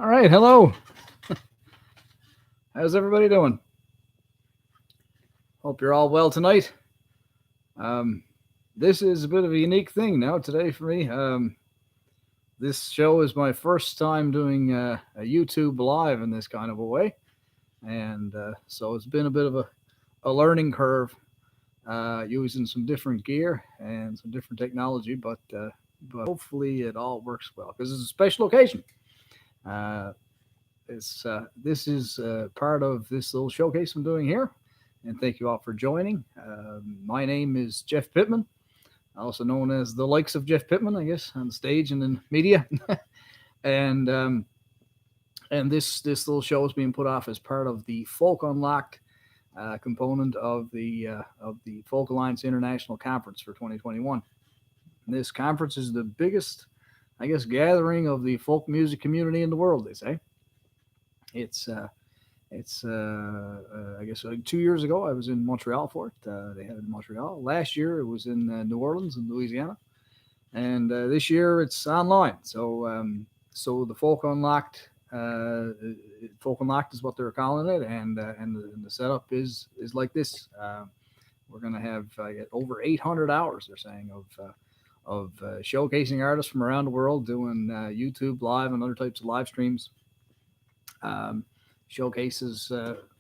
All right, hello. How's everybody doing? Hope you're all well tonight. Um, this is a bit of a unique thing now today for me. This show is my first time doing a YouTube live in this kind of a way, and so it's been a bit of a learning curve using some different gear and some different technology, but hopefully it all works well because it's a special occasion. Uh, this is part of this little showcase I'm doing here, and thank you all for joining. My name is Jeff Pittman, also known as the likes of Jeff Pittman, I guess, on the stage and in media. and this little show is being put off as part of the Folk Unlocked component of the Folk Alliance International Conference for 2021. This conference is the biggest, I guess, gathering of the folk music community in the world. They say it's I guess 2 years ago I was in Montreal for it. They had it in Montreal. Last year it was in New Orleans in Louisiana, and this year it's online. So the Folk Unlocked is what they're calling it, and the setup is like this. We're gonna have over 800 hours. They're saying of showcasing artists from around the world doing YouTube live and other types of live streams. Um, Showcases that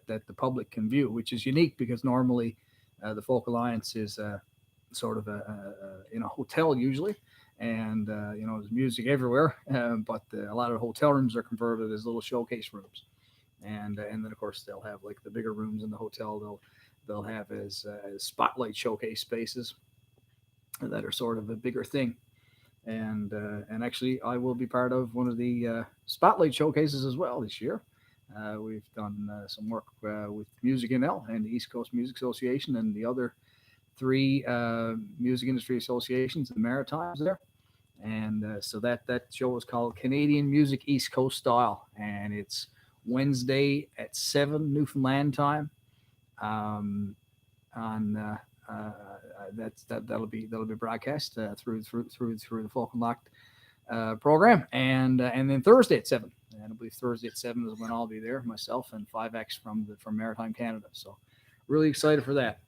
the public can view, which is unique because normally the Folk Alliance is sort of in a hotel usually, and there's music everywhere, but a lot of the hotel rooms are converted as little showcase rooms, and then of course they'll have like the bigger rooms in the hotel. They'll have as spotlight showcase spaces that are sort of a bigger thing. And actually, I will be part of one of the spotlight showcases as well this year. We've done some work with Music NL and the East Coast Music Association and the other three music industry associations in the Maritimes there. And so that show is called Canadian Music East Coast Style, and it's Wednesday at 7 Newfoundland time. On that'll be broadcast through the Folk Unlocked program, and then Thursday at 7. And I believe Thursday at 7 is when I'll be there, myself and 5X from Maritime Canada. So really excited for that.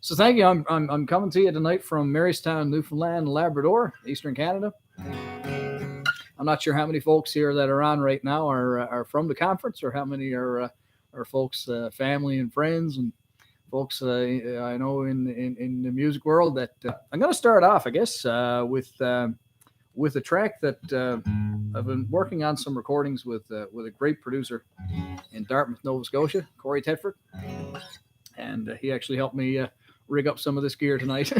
So thank you. I'm coming to you tonight from Marystown, Newfoundland, Labrador, Eastern Canada. I'm not sure how many folks here that are on right now are from the conference, or how many are folks, family and friends and folks I know in the music world. That I'm going to start off, I guess, with a track that I've been working on some recordings with a great producer in Dartmouth, Nova Scotia, Corey Tedford, and he actually helped me rig up some of this gear tonight.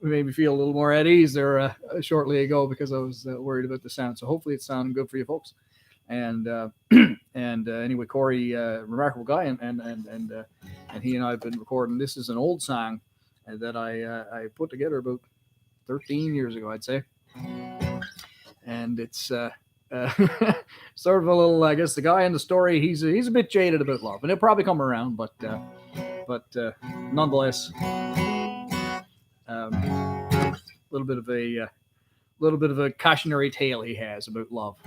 Made me feel a little more at ease there shortly ago because I was worried about the sound. So hopefully it's sounding good for you folks. And anyway, Corey, remarkable guy, and he and I have been recording. This is an old song that I put together about 13 years ago, I'd say, and it's sort of a little. I guess the guy in the story, he's a bit jaded about love, and he'll probably come around, but nonetheless, a little bit of a cautionary tale he has about love.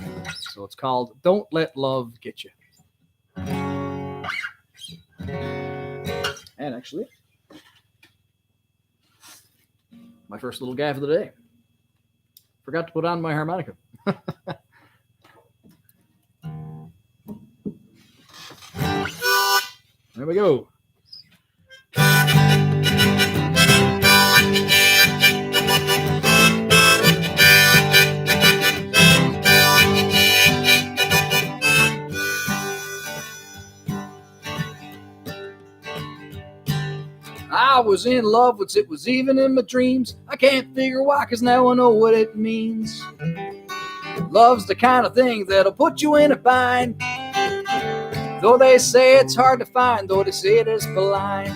So it's called "Don't Let Love Get You." And actually, my first little gaff of the day. Forgot to put on my harmonica. There we go. I was in love with it, was even in my dreams. I can't figure why, cause now I know what it means. Love's the kind of thing that'll put you in a bind. Though they say it's hard to find, though they say it is blind.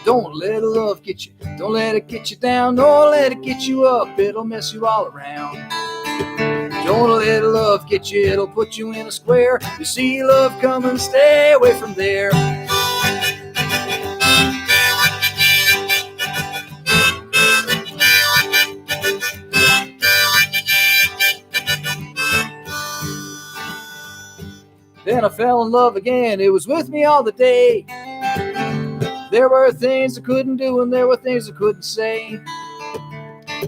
Don't let love get you, don't let it get you down, don't let it get you up, it'll mess you all around. Don't let love get you, it'll put you in a square. You see love coming, stay away from there. then I fell in love again. It was with me all the day. There were things I couldn't do and there were things I couldn't say.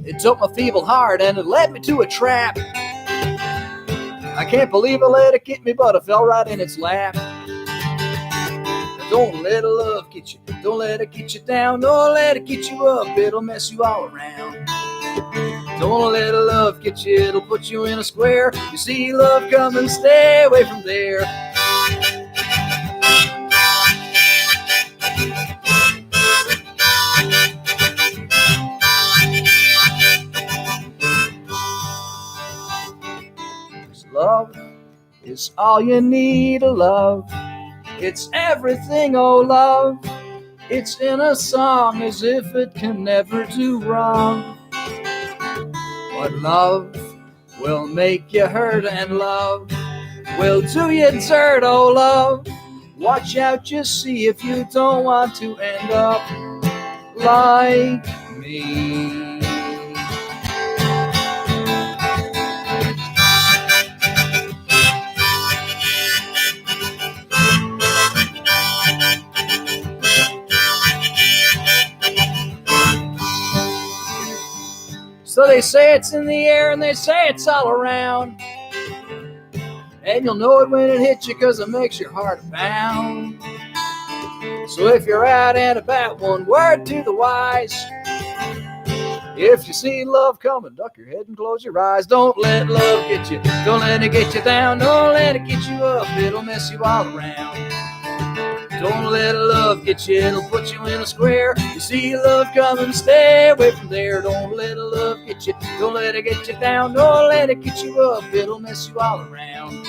It took my feeble heart and it led me to a trap. I can't believe I let it get me, but I fell right in its lap. Don't let a love get you, don't let it get you down, don't let it get you up, it'll mess you all around. Don't let a love get you, it'll put you in a square. You see love coming, stay away from there. Love is all you need to love. It's everything, oh love. It's in a song as if it can never do wrong. But love will make you hurt and love will do you dirt, oh love. Watch out, just see if you don't want to end up like me. So they say it's in the air and they say it's all around. And you'll know it when it hits you because it makes your heart bound. So if you're out and about, one word to the wise. If you see love coming, duck your head and close your eyes. Don't let love get you, don't let it get you down, don't let it get you up, it'll mess you all around. Don't let love get you, it'll put you in a square. You see love coming, stay away from there. Don't let love get you, don't let it get you down, don't let it get you up, it'll mess you all around.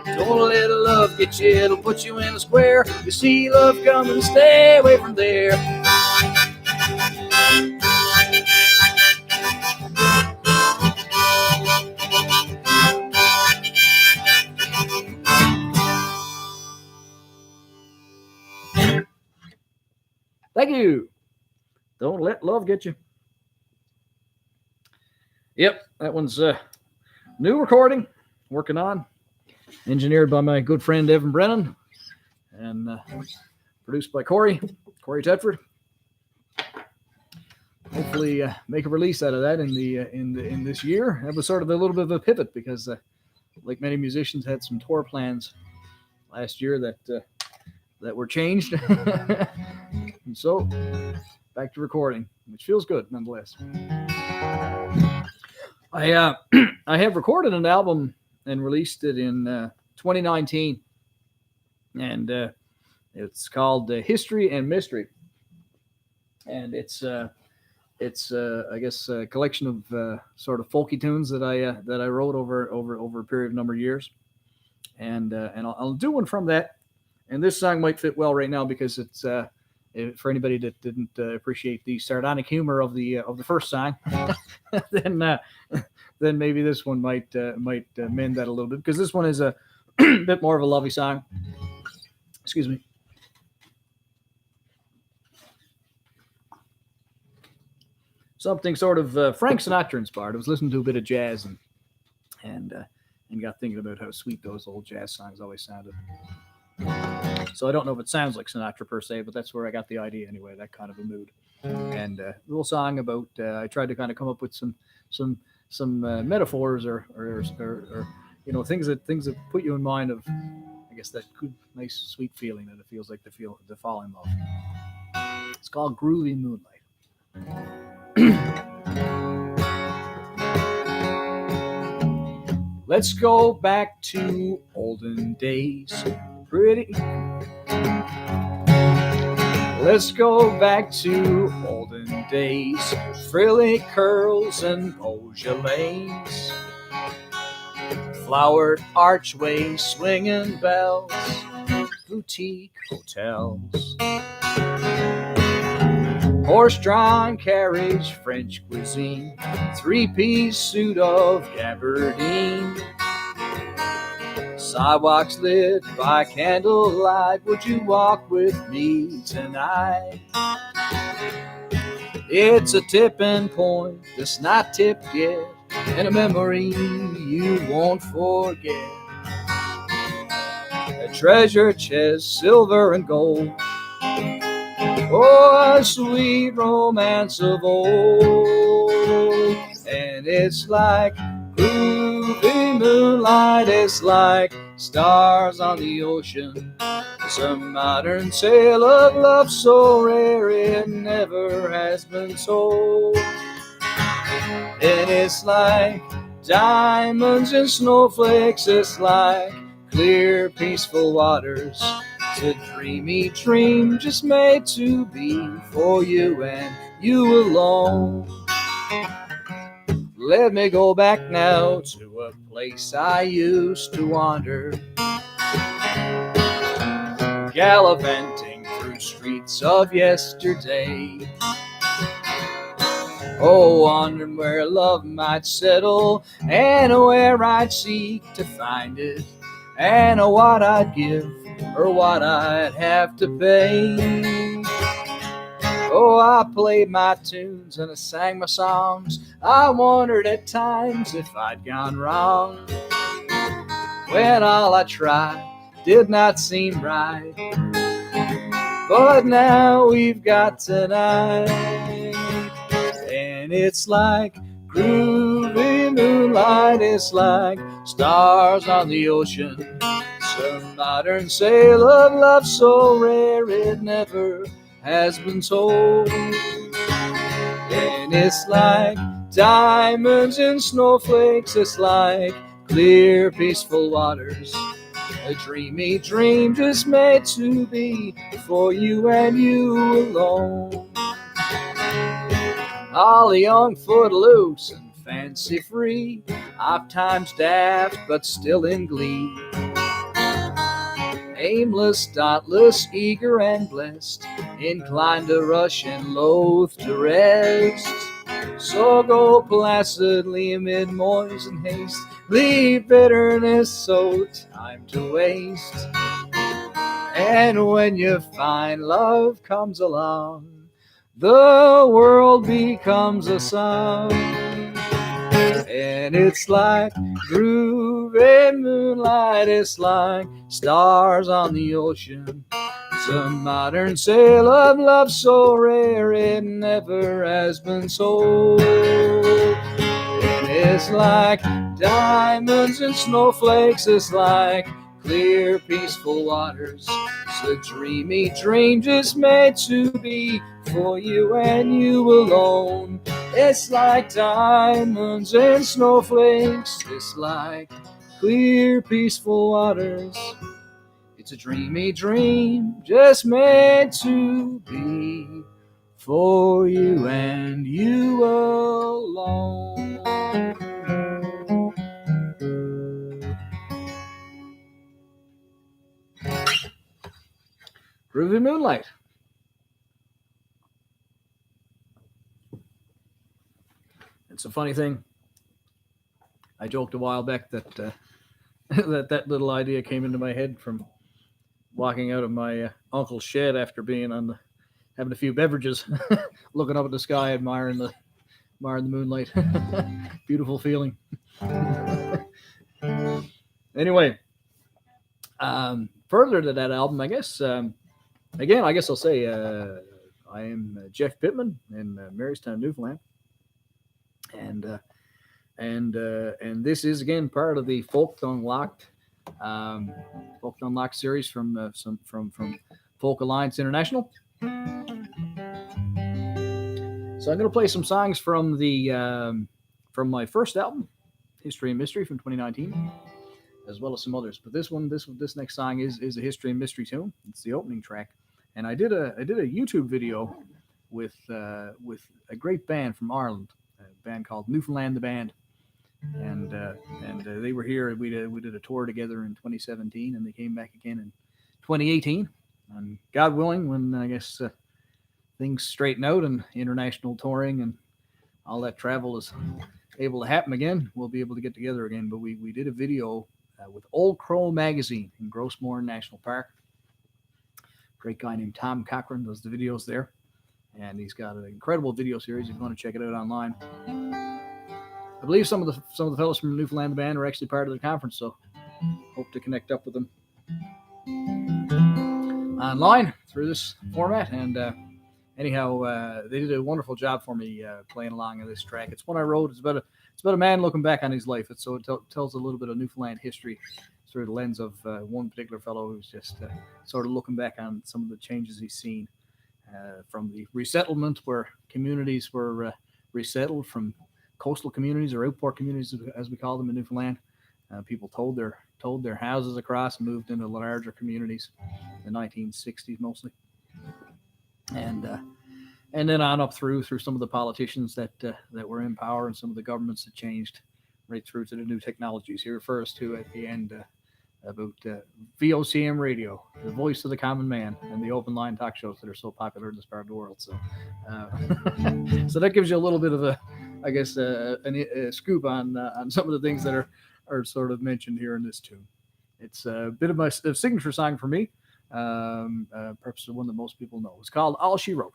Don't let love get you, it'll put you in a square. You see love coming, stay away from there. Thank you. Don't let love get you. Yep, that one's a new recording, working on. Engineered by my good friend Evan Brennan, and produced by Corey Tedford. Hopefully, make a release out of that in this year. That was sort of a little bit of a pivot because, like many musicians, had some tour plans last year that were changed, and so back to recording, which feels good nonetheless. I have recorded an album and released it in 2019, and it's called History and Mystery, and it's I guess a collection of sort of folky tunes that I wrote over a period of number of years, and I'll do one from that, and this song might fit well right now because it's for anybody that didn't appreciate the sardonic humor of the first song, then maybe this one might mend that a little bit, because this one is a bit more of a lovey song. Excuse me. Something sort of Frank Sinatra inspired. I was listening to a bit of jazz and got thinking about how sweet those old jazz songs always sounded. So I don't know if it sounds like Sinatra per se, but that's where I got the idea anyway, that kind of a mood. And a little song about, I tried to kind of come up with some metaphors or things that put you in mind of, I guess, that good, nice, sweet feeling that it feels like to fall in love. It's called Groovy Moonlight. Let's go back to olden days. Let's go back to olden days. Frilly curls and Beaujolais, flowered archways, swinging bells, boutique hotels, horse-drawn carriage, French cuisine, three-piece suit of gabardine, sidewalks lit by candlelight. Would you walk with me tonight? It's a tipping point that's not tipped yet, and a memory you won't forget. treasure chest, silver and gold. Oh, a sweet romance of old. And it's like groovy moonlight, it's like stars on the ocean. Some modern tale of love so rare it never has been told. And it's like diamonds and snowflakes, it's like clear, peaceful waters. It's a dreamy dream just made to be for you and you alone. Let me go back now to a place I used to wander, gallivanting through streets of yesterday. Oh, wondering where love might settle and where I'd seek to find it, and what I'd give or what I'd have to pay. Oh, I played my tunes and I sang my songs. I wondered at times if I'd gone wrong, when all I tried did not seem right. But now we've got tonight, and it's like groovy moonlight, it's like stars on the ocean. Some modern tale of love so rare it never has been told. And it's like diamonds and snowflakes, it's like clear, peaceful waters. A dreamy dream just made to be for you and you alone. All the young footloose and fancy free, oft times daft but still in glee. Aimless, dauntless, eager and blessed, inclined to rush and loath to rest. So go placidly amid noise and haste, leave bitterness so time to waste. And when you find love comes along, the world becomes a song. And it's like groovy moonlight, it's like stars on the ocean. Some modern tale of love so rare it never has been sold. And it's like diamonds and snowflakes, it's like clear, peaceful waters. It's a dreamy dream just made to be for you and you alone. It's like diamonds and snowflakes, it's like clear, peaceful waters. It's a dreamy dream just made to be for you and you alone. Groovy Moonlight. It's a funny thing. I joked a while back that that little idea came into my head from walking out of my uncle's shed after being having a few beverages, looking up at the sky, admiring the moonlight. Beautiful feeling. Anyway, further to that album, I guess. Again, I guess I'll say I am Jeff Pittman in Marystown, Newfoundland, and this is again part of the Folk Unlocked series from Folk Alliance International. So I'm going to play some songs from from my first album, History and Mystery from 2019, as well as some others. But this next song is a History and Mystery tune. It's the opening track, and I did a YouTube video with a great band from Ireland, a band called Newfoundland the Band. And they were here. We did a tour together in 2017, and they came back again in 2018. And God willing, when I guess things straighten out and international touring and all that travel is able to happen again, we'll be able to get together again. But we did a video with Old Crow Magazine in Grossmore National Park. Great guy named Tom Cochran does the videos there, and he's got an incredible video series if you want to check it out online. I believe some of the fellows from Newfoundland Band are actually part of the conference, so hope to connect up with them. online through this format. And anyhow, they did a wonderful job for me playing along in this track. It's one I wrote. It's about a man looking back on his life. It tells a little bit of Newfoundland history through the lens of one particular fellow who's just sort of looking back on some of the changes he's seen from the resettlement, where communities were resettled from coastal communities or outport communities, as we call them in Newfoundland. People towed their houses across and moved into larger communities in the 1960s mostly, and then on up through some of the politicians that were in power and some of the governments that changed, right through to the new technologies. He refers to at the end about VOCM radio, the voice of the common man, and the open line talk shows that are so popular in this part of the world. So, so that gives you a little bit of a scoop on some of the things that are sort of mentioned here in this tune. It's a bit of a signature song for me, perhaps the one that most people know. It's called All She Wrote.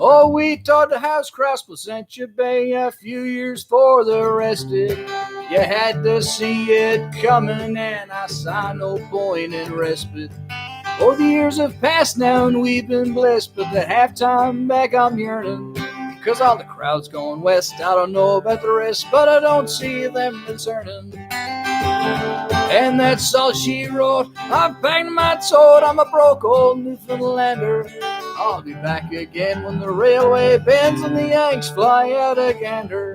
Oh, we taught the house cross Placentia Bay a few years for the rested. You had to see it coming, and I saw no point in respite. Oh, the years have passed now, and we've been blessed, but the halftime back I'm yearning. 'Cause all the crowd's going west, I don't know about the rest, but I don't see them concerning. And that's all she wrote. I've banged my toad, I'm a broke old Newfoundlander. I'll be back again when the railway bends and the Yanks fly out a gander.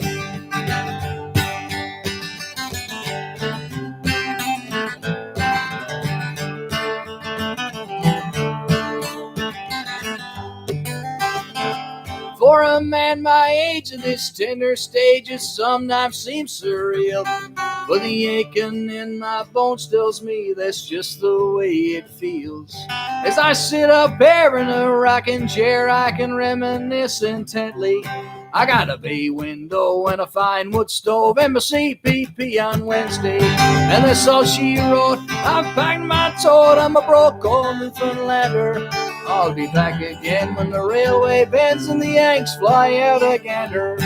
For a man my age in this tender stage, it sometimes seems surreal. But the aching in my bones tells me that's just the way it feels. As I sit up here in a rocking chair, I can reminisce intently. I got a bay window and a fine wood stove and my CPP on Wednesday. And that's all she wrote. I've banged my toad, I'm a broke old Newfoundlander. I'll be back again when the railway bends and the Yanks fly out a gander.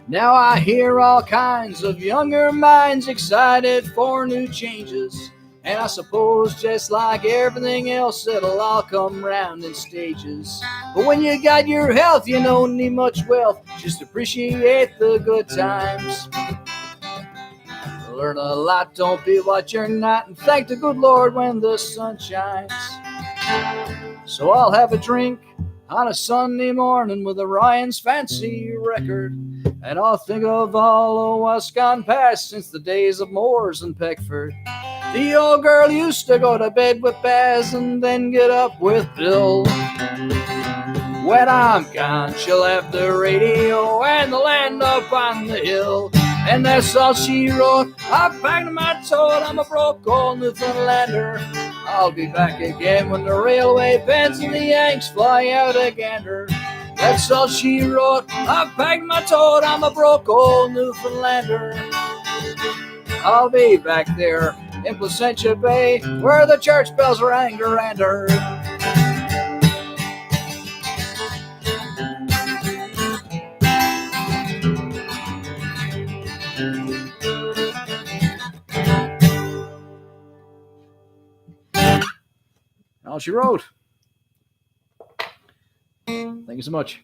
Now I hear all kinds of younger minds excited for new changes. And I suppose just like everything else, it'll all come round in stages. But when you got your health, you don't need much wealth. Just appreciate the good times. Learn a lot, don't be what you're not. And thank the good Lord when the sun shines. So I'll have a drink on a Sunday morning with Orion's fancy record. And I'll think of all of what's gone past since the days of Moores and Peckford. The old girl used to go to bed with Baz and then get up with Bill. When I'm gone, she'll have the radio and the land up on the hill. And that's all she wrote. I banged my toad, I'm a broke old Newfoundlander. I'll be back again when the railway bends and the Yanks fly out a gander. That's all she wrote. I banged my toad, I'm a broke old Newfoundlander. I'll be back there in Placentia Bay where the church bells rang grander. All she wrote. Thank you so much.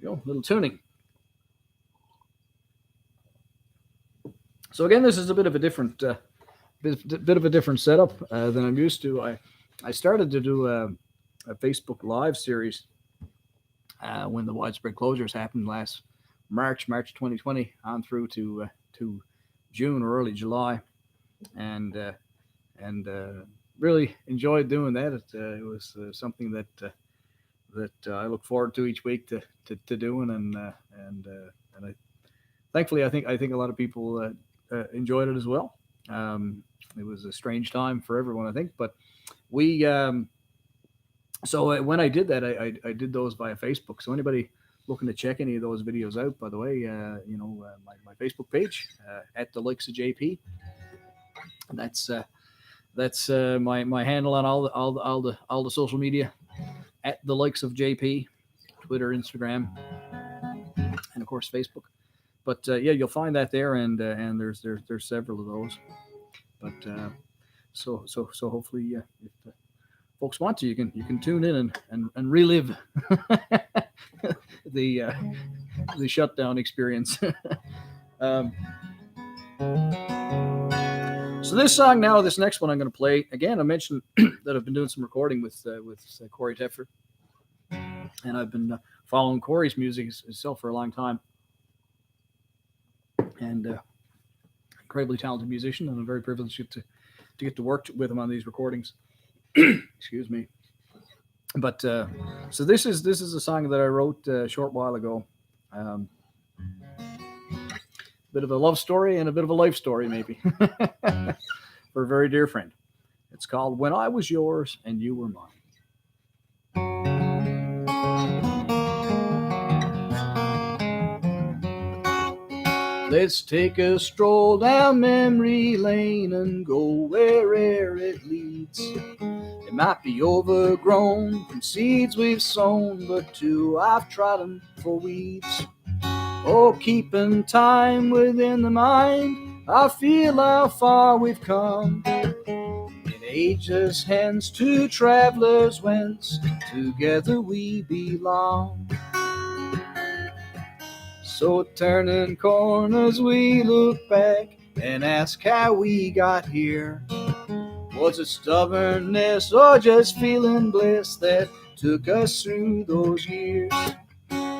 Go, little tuning. So again, this is a bit of a different, bit of a different setup than I'm used to. I started to do a Facebook Live series when the widespread closures happened last March 2020, on through to June or early July, and really enjoyed doing that. It was something that I look forward to each week to doing, and thankfully I think a lot of people enjoyed it as well. It was a strange time for everyone, I think, but we so when I did that, I did those via Facebook. So anybody looking to check any of those videos out, by the way, my Facebook page at the likes of JP. That's my handle on all the social media at the likes of JP, Twitter, Instagram, and of course Facebook. But yeah, you'll find that there, and there's several of those. But so hopefully, if folks want to, you can tune in and relive the shutdown experience. So this song now, this next one I'm going to play again. I mentioned that I've been doing some recording with Corey Teffer, and I've been following Corey's music himself for a long time, and incredibly talented musician, and I'm very privileged to get to work with him on these recordings. Excuse me. But so this is a song that I wrote a short while ago. Bit of a love story and a bit of a life story, maybe, for a very dear friend. It's called "When I Was Yours and You Were Mine." Let's take a stroll down memory lane and go wherever it leads. It might be overgrown from seeds we've sown, but too I've trodden for weeds. Oh, keeping time within the mind, I feel how far we've come. In ages hence, two travelers whence together we belong. So turning corners we look back and ask how we got here. Was it stubbornness or just feeling bliss that took us through those years?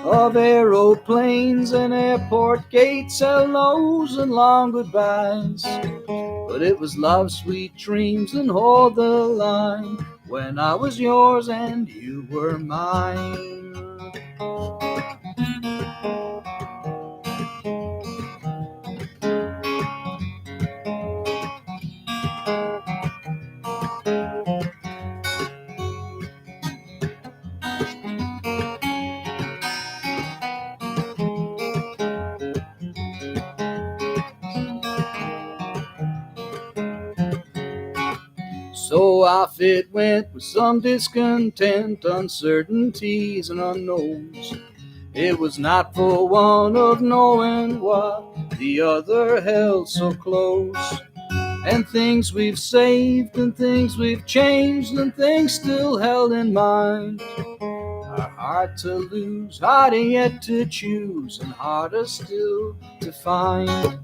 Of aeroplanes and airport gates, hellos and long goodbyes. But it was love's sweet dreams and hold the line when I was yours and you were mine. So off it went with some discontent, uncertainties and unknowns. It was not for want of knowing what the other held so close. And things we've saved and things we've changed and things still held in mind are hard to lose, harder yet to choose, and harder still to find.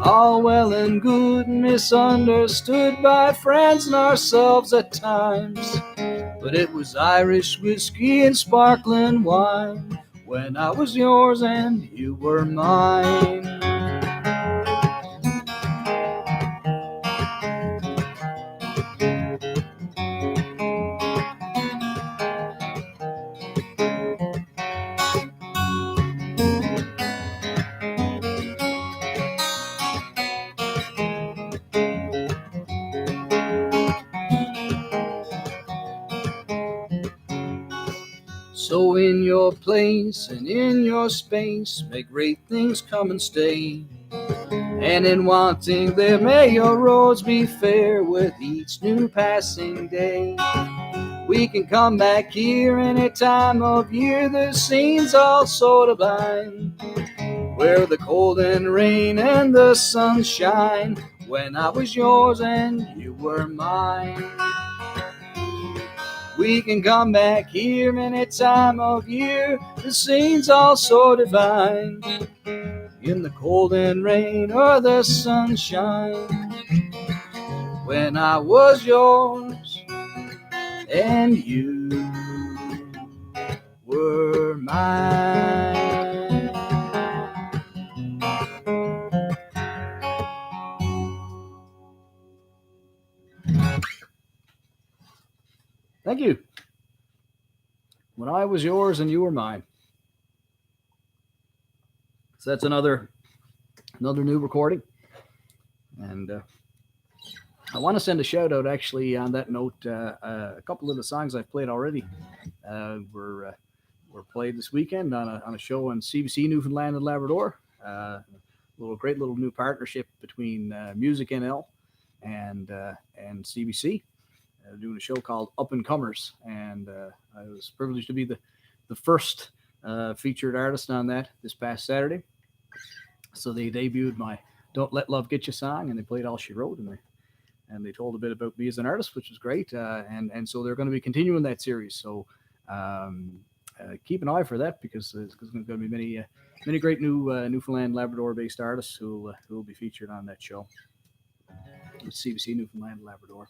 All well and good, misunderstood by friends and ourselves at times. But it was Irish whiskey and sparkling wine when I was yours and you were mine. So in your place and in your space, may great things come and stay. And in wanting there may your roads be fair with each new passing day. We can come back here any time of year, the scene's all so divine, where the cold and rain and the sunshine when I was yours and you were mine. We can come back here any time of year. The scene's all so divine. In the cold and rain or the sunshine. When I was yours and you were mine. Thank you. When I was yours and you were mine. So that's another new recording, and I want to send a shout out actually on that note. A couple of the songs I've played already were played this weekend on a show on CBC Newfoundland and Labrador. Great little new partnership between Music NL and CBC. Doing a show called Up and Comers, and I was privileged to be the first featured artist on that this past Saturday. So they debuted my "Don't Let Love Get You" song, and they played All She Wrote, and they told a bit about me as an artist, which was great. And so they're going to be continuing that series. So keep an eye for that, because there's going to be many great Newfoundland Labrador-based artists who will be featured on that show with CBC Newfoundland Labrador.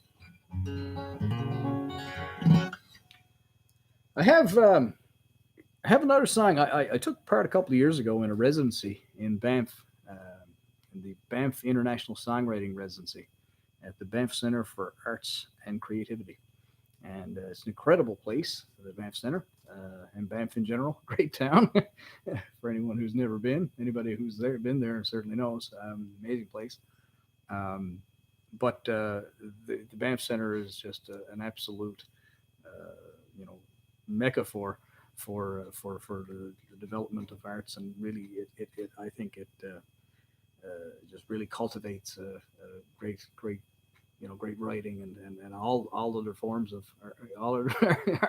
I have another song. I took part a couple of years ago in a residency in Banff, in the Banff International Songwriting Residency at the Banff Centre for Arts and Creativity. And it's an incredible place, the Banff Centre, and Banff in general. Great town for anyone who's never been. Anybody who's been there certainly knows. Amazing place. But the Banff Centre is just an absolute, mecca for the development of arts, and really, I think it just really cultivates great great writing and all other forms of all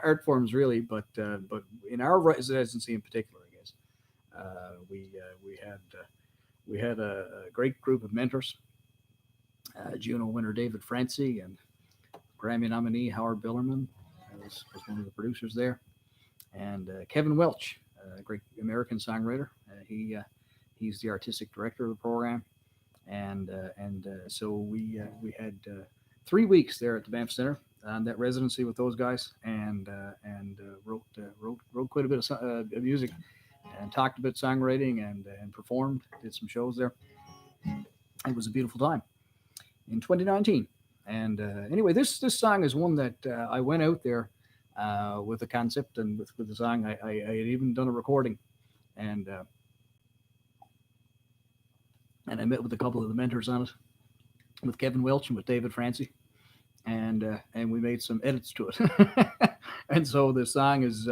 art forms, really. But in our residency in particular, I guess we had a great group of mentors. Juno winner David Francie and Grammy nominee Howard Billerman was one of the producers there, and Kevin Welch, a great American songwriter. He's the artistic director of the program, and so we had 3 weeks there at the Banff Centre on that residency with those guys, and wrote quite a bit of music, and talked about songwriting, and performed, did some shows there. It was a beautiful time in 2019. And anyway, this song is one that I went out there with a concept, and with the song, I had even done a recording, and I met with a couple of the mentors on it, with Kevin Welch and with David Francie, and we made some edits to it. And so the song is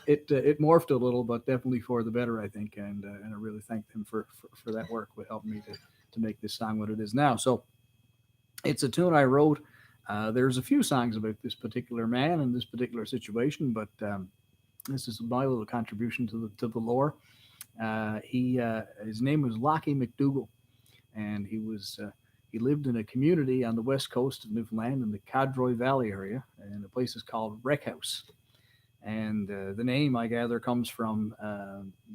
it morphed a little, but definitely for the better, I think, and I really thank them for that work, with helping me to make this song what it is now. So it's a tune I wrote. There's a few songs about this particular man and this particular situation, but this is my little contribution to the lore. His name was Lockie McDougall, and he lived in a community on the west coast of Newfoundland in the Cadroy Valley area, and the place is called Wreck House. And the name, I gather, comes from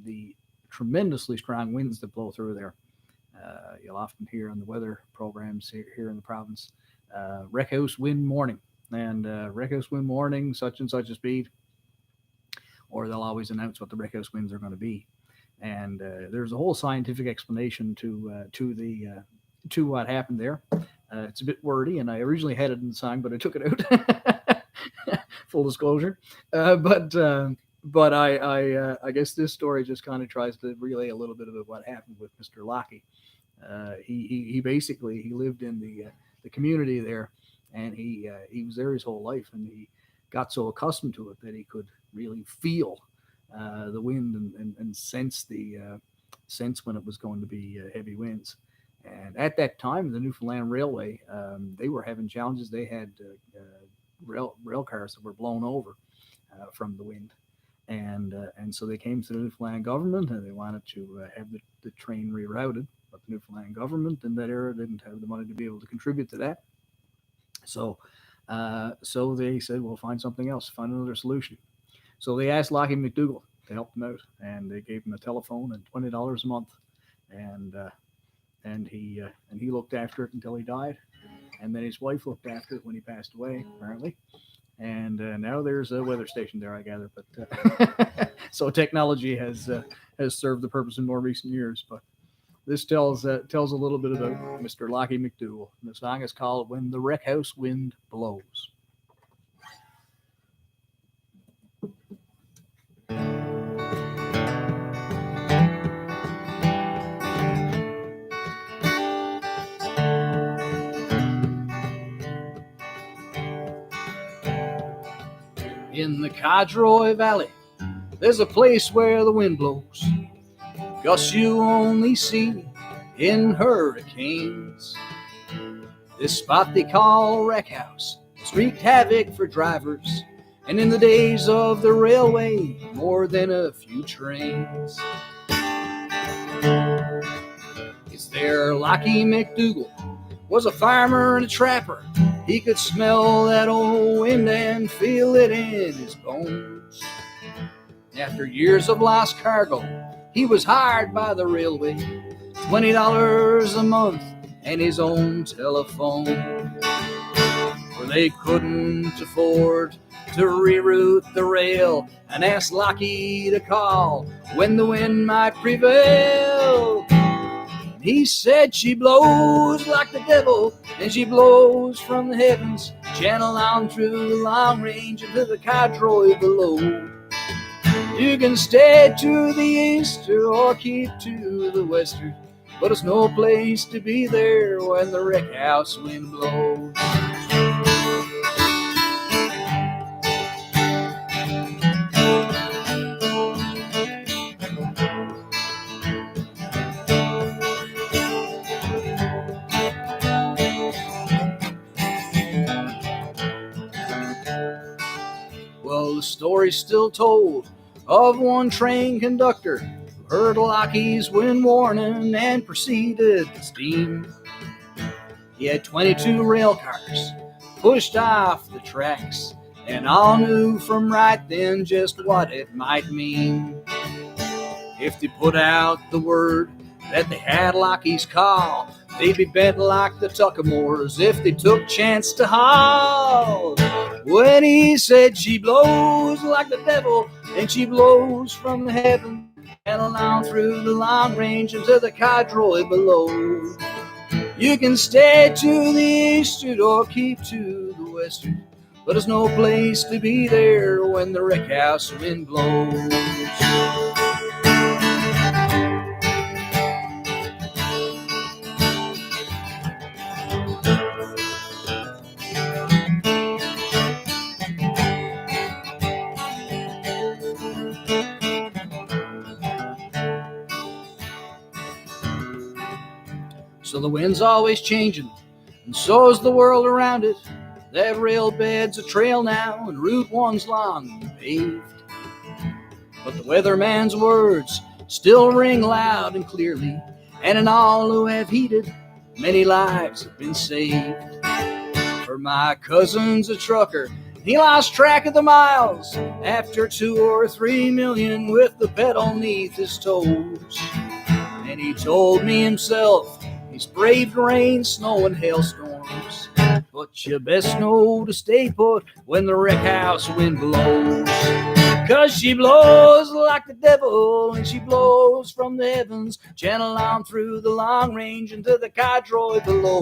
the tremendously strong winds that blow through there. You'll often hear on the weather programs here in the province, Wreck House wind warning, and Wreck House wind warning, such and such a speed, or they'll always announce what the Wreck House winds are going to be. And there's a whole scientific explanation to what happened there. It's a bit wordy, and I originally had it in the song, but I took it out. Full disclosure, but I guess this story just kind of tries to relay a little bit about what happened with Mr. Lockie. He basically lived in the community there, and he was there his whole life, and he got so accustomed to it that he could really feel the wind and sense when it was going to be heavy winds. And at that time, the Newfoundland Railway, they were having challenges. They had rail cars that were blown over from the wind, and so they came to the Newfoundland government, and they wanted to have the train rerouted but the Newfoundland government in that era didn't have the money to be able to contribute to that. So, so they said, "Well, find something else, find another solution." So they asked Lockie McDougall to help them out, and they gave him a telephone and $20 a month, and uh, and he looked after it until he died, and then his wife looked after it when he passed away, apparently. And now there's a weather station there, I gather. But so technology has served the purpose in more recent years. But this tells a little bit about Mr. Lockie McDougall. And the song is called "When the Wreck House Wind Blows." In the Codroy Valley, there's a place where the wind blows, gusts you only see in hurricanes. This spot they call Wreck House has wreaked havoc for drivers, and in the days of the railway, more than a few trains. It's there Lockie McDougall was a farmer and a trapper. He could smell that old wind and feel it in his bones. After years of lost cargo, he was hired by the railway, $20 a month and his own telephone. For they couldn't afford to reroute the rail and asked Lockie to call when the wind might prevail. He said she blows like the devil, and she blows from the heavens, channel on through the long range into the Codroy below. You can stay to the east or keep to the western, but it's no place to be there when the wreck house wind blows. Well, the story's still told of one train conductor who heard Lockie's wind warning and proceeded to steam. He had 22 rail cars pushed off the tracks, and all knew from right then just what it might mean. If they put out the word that they had Lockie's call, they'd be bent like the Tuckamores if they took chance to haul. When he said she blows like the devil, and she blows from the heaven, and along through the long range into the Codroy below. You can stay to the eastern or keep to the western, but there's no place to be there when the wreck house wind blows. So the wind's always changing, and so's the world around it. That rail bed's a trail now, and Route 1's long and paved. But the weatherman's words still ring loud and clearly, and in all who have heeded, many lives have been saved. For my cousin's a trucker, he lost track of the miles after 2 or 3 million with the pedal neath his toes. And he told me himself he's braved rain, snow, and hailstorms, but you best know to stay put when the wreck house wind blows. 'Cause she blows like the devil, and she blows from the heavens, channel on through the long range into the Codroy below.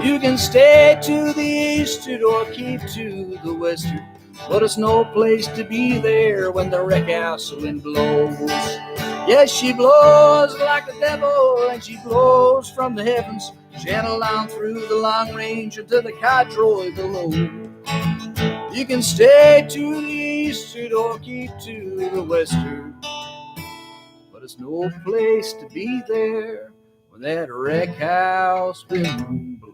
You can stay to the eastern or keep to the western, but it's no place to be there when the wreck house wind blows. Yes, she blows like the devil, and she blows from the heavens, channel on through the long range into the Codroy below. You can stay to the eastern or keep to the western, but it's no place to be there when that wreck house wind blows.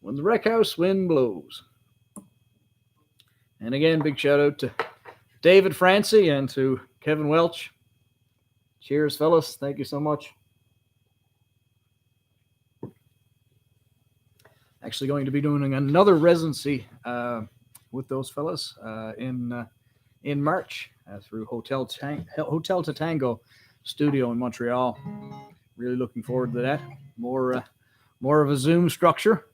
When the wreck house wind blows. And again, big shout out to David Francie and to Kevin Welch. Cheers, fellas. Thank you so much. Actually going to be doing another residency with those fellas in March through Hotel to Tango studio in Montreal. Really looking forward to that. More of a Zoom structure.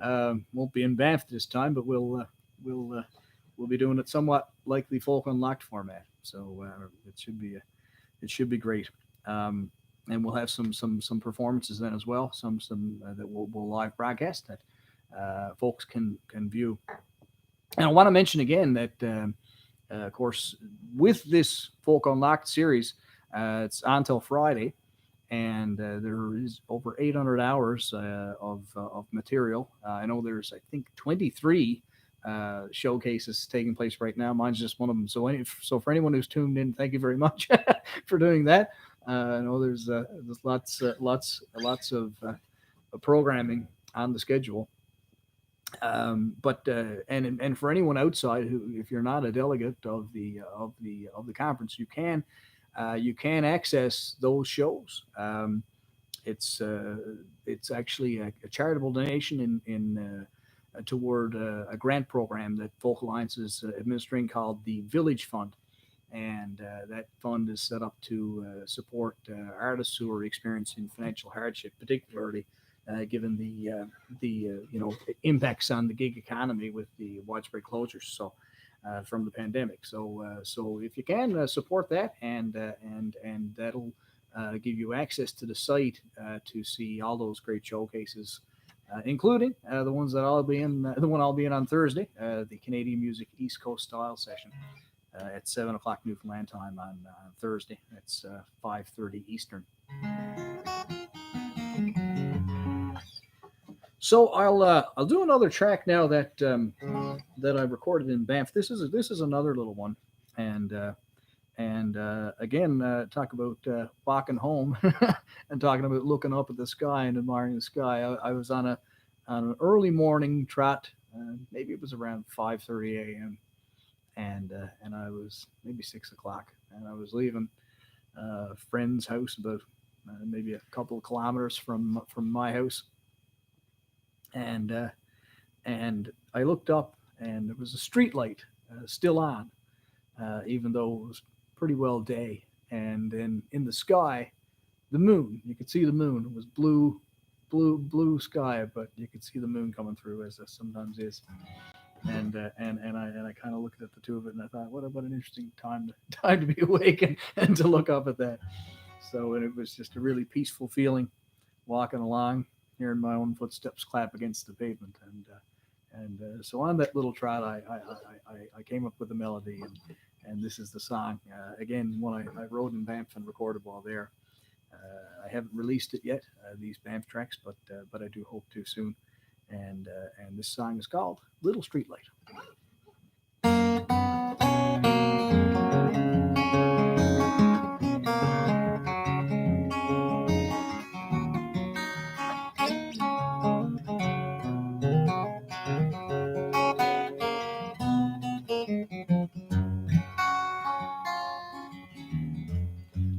Won't be in Banff this time, but we'll be doing it somewhat like the Folk Unlocked format. So it should be great. And we'll have some performances then as well. Some that we'll live broadcast that folks can view. And I want to mention again that of course with this Folk Unlocked series, it's on till Friday, and there is over 800 hours of material. I know there's, I think, 23 showcases taking place right now. Mine's just one of them. So for anyone who's tuned in, thank you very much for doing that. I know there's lots of programming on the schedule. But for anyone outside who, if you're not a delegate of the conference, you can access those shows. It's actually a charitable donation in toward a grant program that Folk Alliance is administering called the Village Fund. And that fund is set up to support artists who are experiencing financial hardship, particularly given the impacts on the gig economy with the widespread closures from the pandemic. So if you can support that, and that'll give you access to the site to see all those great showcases, including the ones that the one I'll be in on Thursday, the Canadian Music East Coast Style session. At 7:00 Newfoundland time on Thursday. It's 5:30 Eastern. So I'll do another track now that I recorded in Banff. This is another little one, and again talk about walking home and talking about looking up at the sky and admiring the sky. I was on an early morning trot. Maybe it was around 5:30 a.m. And I was maybe 6 o'clock, and I was leaving a friend's house about maybe a couple of kilometers from my house, and I looked up, and there was a street light still on, even though it was pretty well day, and then in the sky, the moon. You could see the moon. It was blue sky, but you could see the moon coming through, as it sometimes is. And I kind of looked at the two of it, and I thought, what an interesting time to be awake and to look up at that. So, and it was just a really peaceful feeling, walking along, hearing my own footsteps clap against the pavement, and so on that little trot, I came up with a melody, and this is the song. Again, one I wrote in Banff and recorded while there. I haven't released it yet, these Banff tracks, but I do hope to soon. And this song is called Little Streetlight.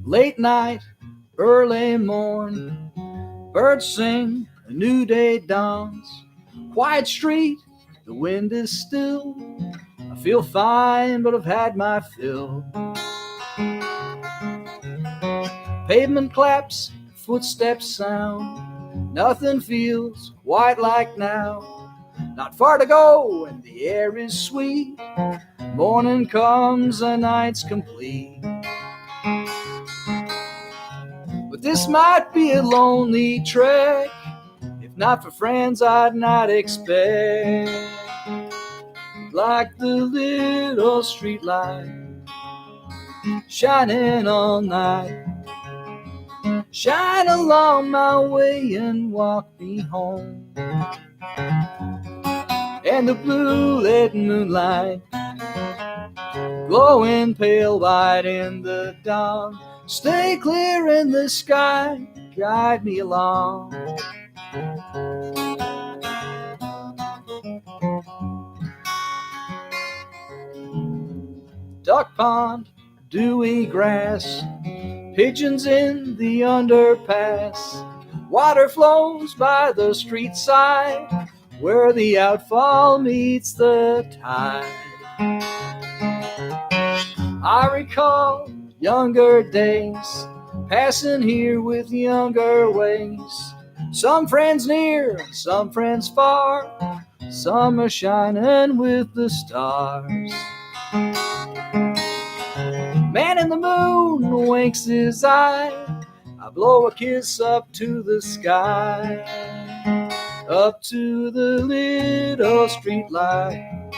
Late night, early morn, birds sing, a new day dawns. Quiet street, the wind is still. I feel fine, but I've had my fill. Pavement claps, footsteps sound. Nothing feels quite like now. Not far to go, and the air is sweet. Morning comes, the night's complete. But this might be a lonely trek. If not for friends, I'd not expect. Like the little street light shining all night. Shine along my way and walk me home. And the blue lit moonlight glowing pale white in the dawn. Stay clear in the sky, guide me along. duck pond, dewy grass, pigeons in the underpass. Water flows by the street side where the outfall meets the tide. I recall younger days, passing here with younger ways. Some friends near, some friends far, some are shining with the stars. Man in the moon winks his eye, I blow a kiss up to the sky, up to the little street light,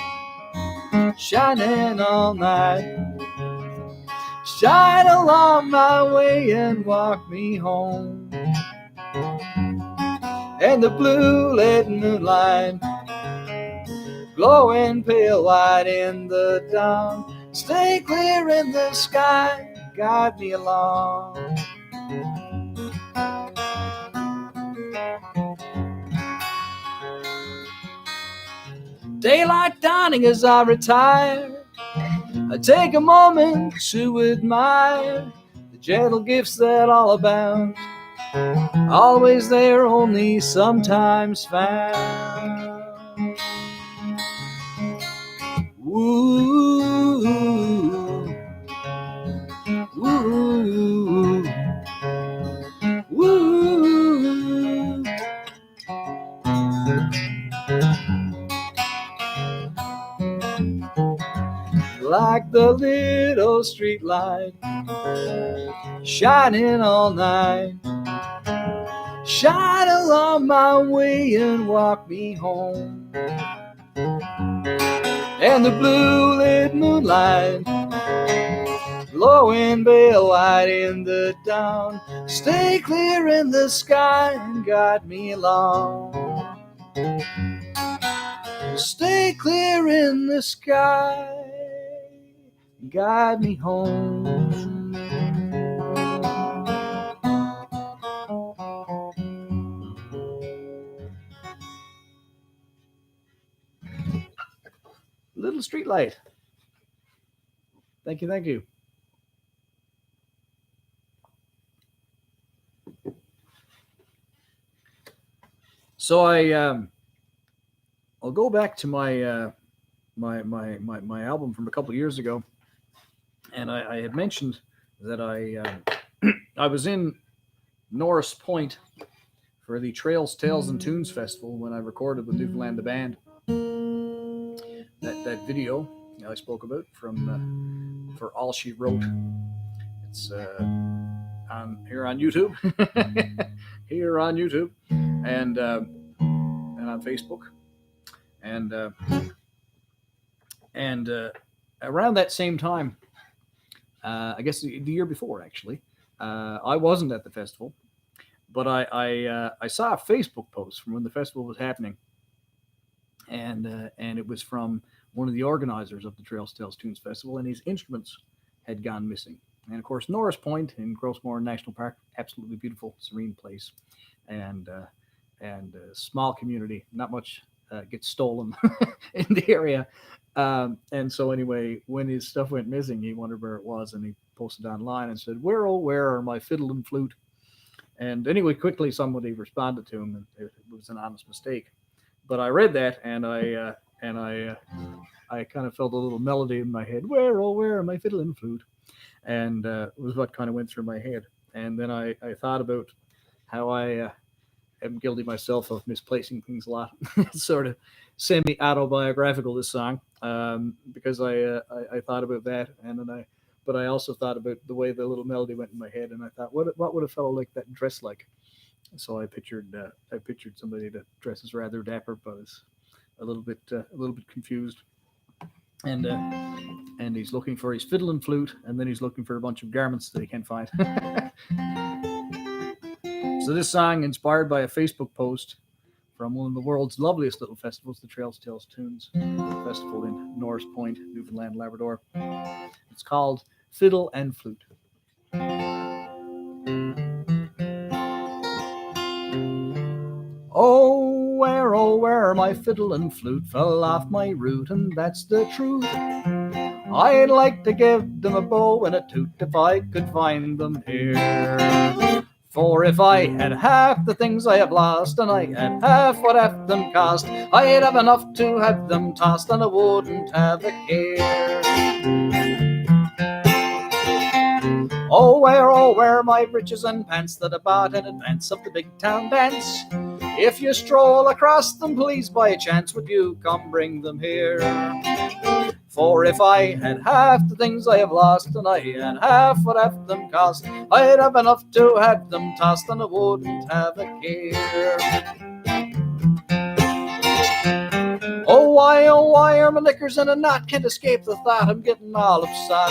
shining all night. Shine along my way and walk me home. And the blue lit moonlight, glowing pale white in the dawn, stay clear in the sky, guide me along. Daylight dawning as I retire, I take a moment to admire the gentle gifts that all abound, always there, only sometimes found. Ooh, ooh, ooh. Like the little street light, shining all night, shine along my way and walk me home. And the blue lit moonlight, glowing pale white in the dawn, stay clear in the sky and guide me along. Stay clear in the sky, guide me home. Little street light. Thank you, thank you. So I'll go back to my my album from a couple of years ago, and I had mentioned that I was in Norris Point for the Trails, Tales, and Tunes Festival when I recorded with Newfoundland the band. That video I spoke about from For All She Wrote. It's here on YouTube, here on YouTube, and on Facebook, and around that same time, I guess the year before actually, I wasn't at the festival, but I saw a Facebook post from when the festival was happening, and it was from one of the organizers of the Trails, Tales, Tunes Festival, and his instruments had gone missing. And of course, Norris Point in Grossmoor National Park, absolutely beautiful, serene place, and a small community. Not much gets stolen in the area. And so anyway, when his stuff went missing, he wondered where it was, and he posted online and said, "Where, oh, where are my fiddle and flute?" And anyway, quickly somebody responded to him, and it was an honest mistake. But I read that, and I kind of felt a little melody in my head. Where, oh, where are my fiddle and flute? And it was what kind of went through my head. And then I thought about how I am guilty myself of misplacing things a lot. It's sort of semi-autobiographical, this song, because I thought about that, and then but I also thought about the way the little melody went in my head, and I thought, what would a fellow like that dress like? So I pictured somebody that dresses rather dapper, but is a little bit confused, and he's looking for his fiddle and flute, and then he's looking for a bunch of garments that he can't find. So this song, inspired by a Facebook post from one of the world's loveliest little festivals, the Trails, Tales, Tunes Festival in Norris Point, Newfoundland, Labrador. It's called Fiddle and Flute. Oh, where my fiddle and flute fell off my root, and that's the truth. I'd like to give them a bow and a toot if I could find them here. For if I had half the things I have lost, and I had half what half them cost, I'd have enough to have them tossed, and I wouldn't have a care. Oh, where my breeches and pants that I bought in advance of the big town dance? If you stroll across them, please by chance, would you come bring them here? For if I had half the things I have lost, and I had half what half them cost, I'd have enough to have them tossed, and I wouldn't have a care. Oh, why are my knickers in a knot? Can't escape the thought, I'm getting all upset.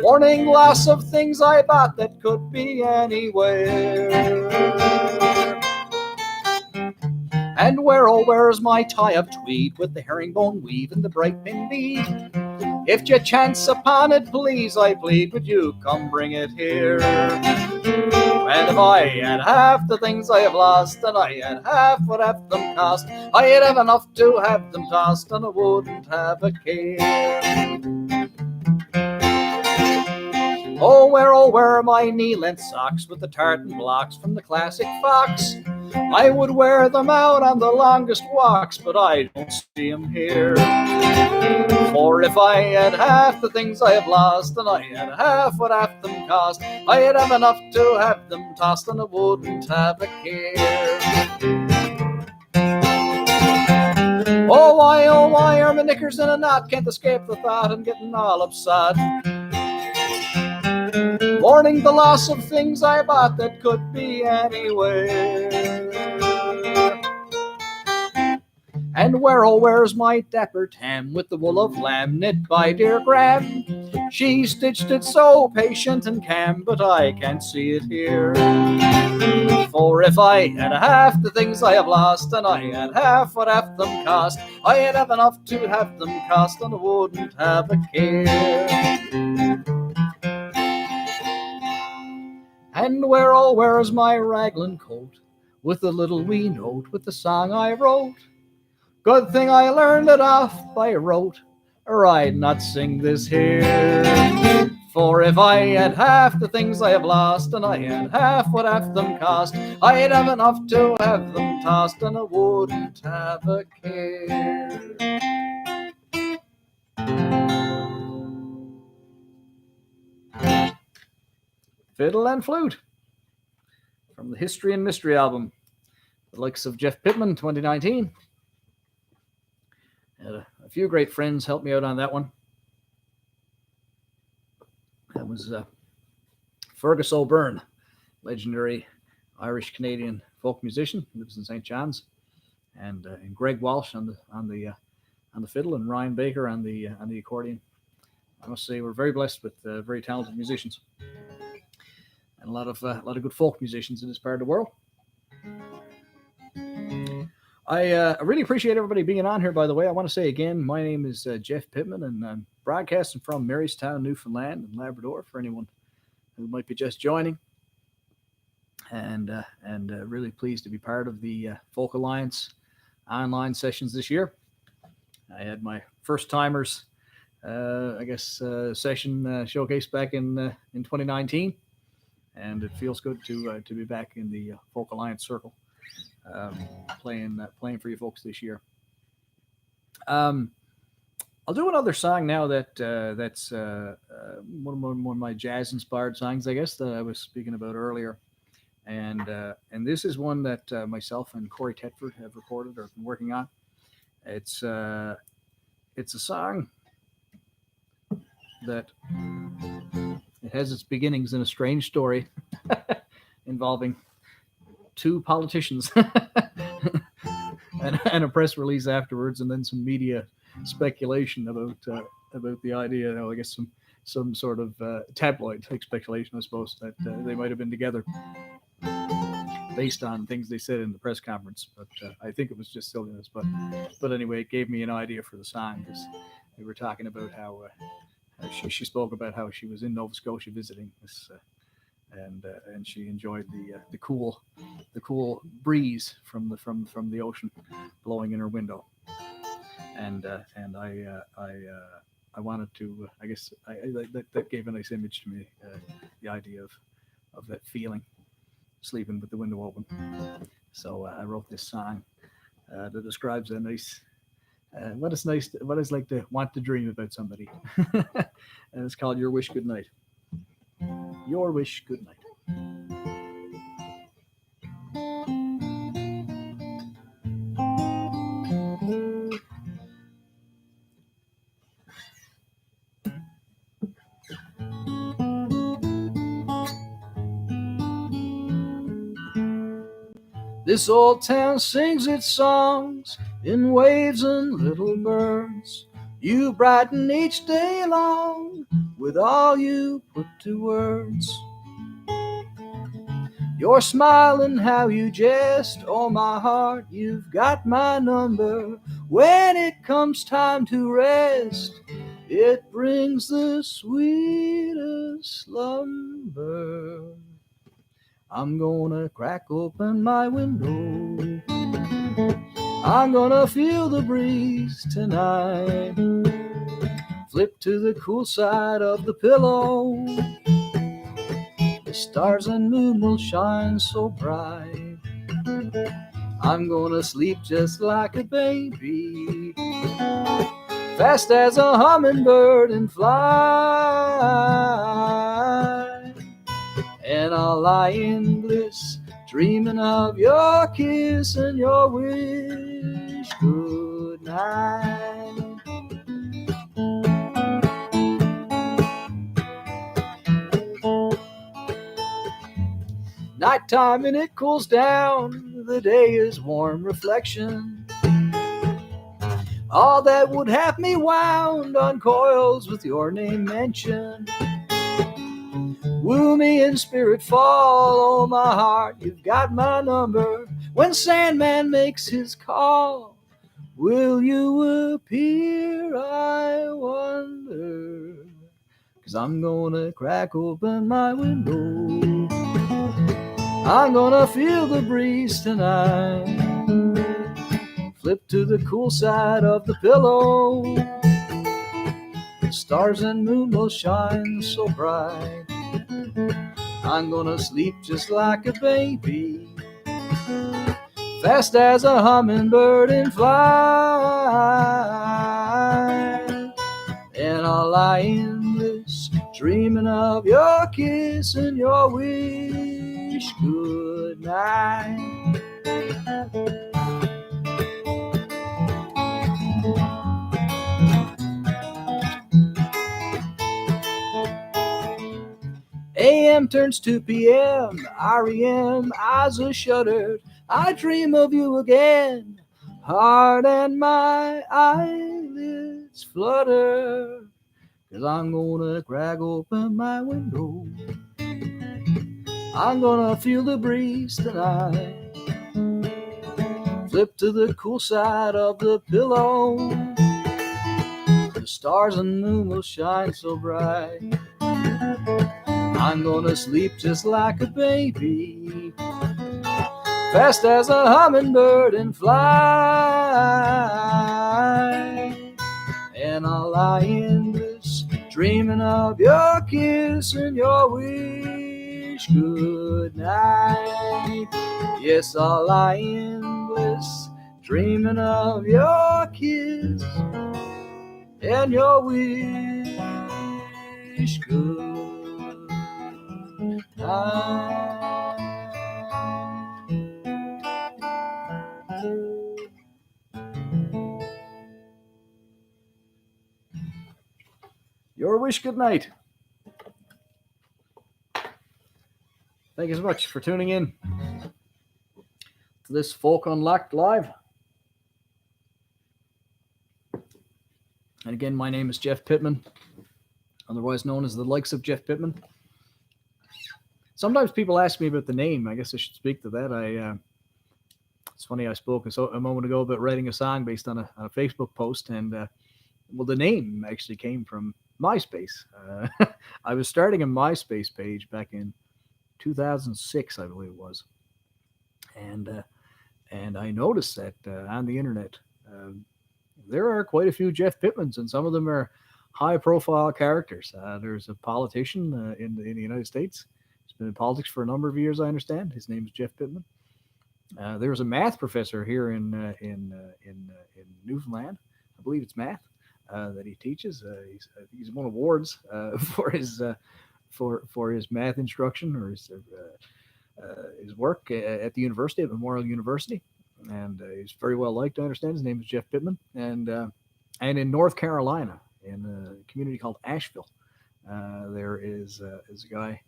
Warning, loss of things I bought that could be anywhere. And where's my tie of tweed with the herringbone weave and the bright pin bead? If you chance upon it, please, I plead, would you come bring it here? And if I had half the things I have lost, and I had half what half them cost, I'd have enough to have them tossed, and I wouldn't have a care. Oh, where are my knee-length socks with the tartan blocks from the classic Fox? I would wear them out on the longest walks, but I don't see them here. For if I had half the things I have lost, and I had half what half them cost, I'd have enough to have them tossed, and I wouldn't have a care. Oh, why are my knickers in a knot? Can't escape the thought, I'm getting all upset. Mourning the loss of things I bought that could be anywhere. And where's my dapper tam with the wool of lamb knit by dear Gram? She stitched it so patient and calm, but I can't see it here. For if I had half the things I have lost, and I had half what half them cost, I'd have enough to have them cost, and I wouldn't have a care. And where's my raglan coat with the little wee note with the song I wrote? Good thing I learned it off by rote, or I'd not sing this here. For if I had half the things I have lost, and I had half what half them cost, I'd have enough to have them tossed, and I wouldn't have a care. Fiddle and Flute from the History and Mystery album, the likes of Jeff Pittman, 2019. Had a few great friends help me out on that one. That was Fergus O'Byrne, legendary Irish-Canadian folk musician, lives in St. John's, and Greg Walsh on the fiddle, and Ryan Baker on the accordion. I must say we're very blessed with very talented musicians, and a lot of good folk musicians in this part of the world. I really appreciate everybody being on here, by the way. I want to say again, my name is Jeff Pittman, and I'm broadcasting from Marystown, Newfoundland and Labrador for anyone who might be just joining. And really pleased to be part of the Folk Alliance online sessions this year. I had my first timers, session showcase back in 2019, and it feels good to be back in the Folk Alliance circle. Playing for you folks this year. I'll do another song now that's one of my jazz inspired songs, I guess, that I was speaking about earlier, and this is one that myself and Corey Tetford have recorded or been working on. It's a song that it has its beginnings in a strange story involving two politicians and a press release afterwards, and then some media speculation about the idea. I guess some sort of tabloid speculation, I suppose, that they might have been together based on things they said in the press conference. But I think it was just silliness. But anyway, it gave me an idea for the song, because we were talking about how she spoke about how she was in Nova Scotia visiting this. And she enjoyed the cool breeze from the ocean blowing in her window. I wanted to. I guess that gave a nice image to me. The idea of that feeling, sleeping with the window open. So I wrote this song that describes a nice what it's like to want to dream about somebody. And it's called Your Wish Good Night. Your Wish Good Night. This old town sings its songs in waves and little birds. You brighten each day long with all you put to words. Your smile and how you jest, oh my heart, you've got my number. When it comes time to rest, it brings the sweetest slumber. I'm gonna crack open my window. I'm gonna feel the breeze tonight. Flip to the cool side of the pillow. The stars and moon will shine so bright. I'm gonna sleep just like a baby, fast as a hummingbird and fly. And I'll lie in bliss, dreaming of your kiss and your wish good night. Nighttime and it cools down, the day is warm reflection. All that would have me wound uncoils with your name mentioned. Woo me in spirit fall, oh my heart, you've got my number. When Sandman makes his call, will you appear, I wonder? 'Cause I'm gonna crack open my window. I'm gonna feel the breeze tonight. Flip to the cool side of the pillow. The stars and moon will shine so bright. I'm gonna sleep just like a baby, fast as a hummingbird and fly. And I'll lie in bliss, dreaming of your kiss and your wish good night. AM turns to PM, REM, eyes are shuttered. I dream of you again, heart and my eyelids flutter. 'Cause I'm gonna crack open my window. I'm gonna feel the breeze tonight. Flip to the cool side of the pillow. The stars and moon will shine so bright. I'm gonna sleep just like a baby, fast as a hummingbird and fly. And I'll lie in bliss, dreaming of your kiss and your wish good night. Yes, I'll lie in bliss, dreaming of your kiss and your wish good night. Your wish good night. Thank you so much for tuning in to this Folk Unlocked Live. And again, my name is Jeff Pittman, otherwise known as the likes of Jeff Pittman. Sometimes people ask me about the name. I guess I should speak to that. It's funny, I spoke a moment ago about writing a song based on a Facebook post, and well, the name actually came from MySpace. I was starting a MySpace page back in 2006, I believe it was, and I noticed that on the internet, there are quite a few Jeff Pittmans, and some of them are high-profile characters. There's a politician in the United States. He's been in politics for a number of years, I understand. His name is Jeff Pittman. There's a math professor here in Newfoundland. I believe it's math that he teaches. He's won awards for his math instruction or his work at the university at Memorial University, and he's very well liked. I understand his name is Jeff Pittman, and in North Carolina, in a community called Asheville, there is a guy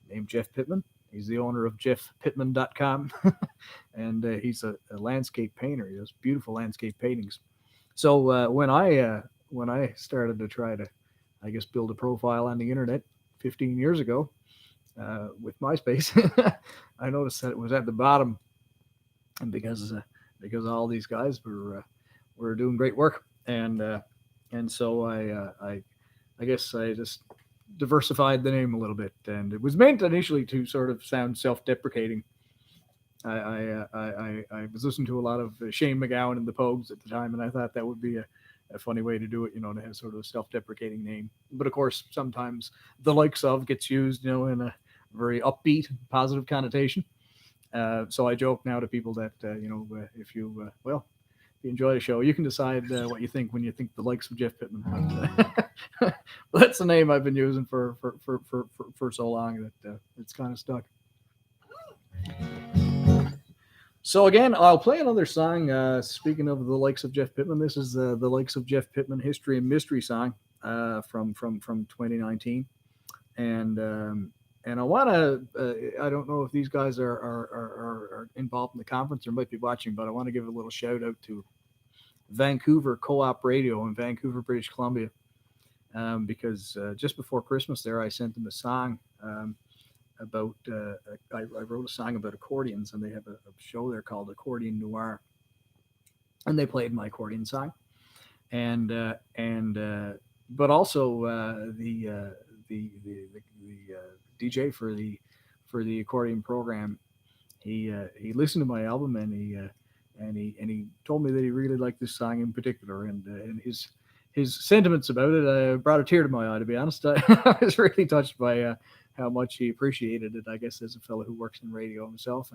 named Jeff Pittman. He's the owner of jeffpittman.com, and he's a landscape painter. He does beautiful landscape paintings. So when I started to try to, I guess, build a profile on the internet 15 years ago with MySpace, I noticed that it was at the bottom, and because all these guys were doing great work, and so I guess I just diversified the name a little bit, and it was meant initially to sort of sound self-deprecating. I was listening to a lot of Shane McGowan and the Pogues at the time, and I thought that would be a funny way to do it, to have sort of a self-deprecating name. But of course, sometimes the likes of gets used, in a very upbeat, positive connotation. So I joke now to people that, if you enjoy the show, you can decide what you think when you think the likes of Jeff Pittman. But that's the name I've been using for so long that it's kind of stuck. So again, I'll play another song. Speaking of the likes of Jeff Pittman, this is the likes of Jeff Pittman History and Mystery song from 2019, and I want to. I don't know if these guys are involved in the conference or might be watching, but I want to give a little shout out to Vancouver Co-op Radio in Vancouver, British Columbia, because just before Christmas there, I sent them a song about. I wrote a song about accordions, and they have a show there called Accordion Noir, and they played my accordion song, and but also the DJ for the accordion program, he listened to my album, and he told me that he really liked this song in particular, and his sentiments about it brought a tear to my eye. To be honest, I was really touched by how much he appreciated it. I guess as a fellow who works in radio himself,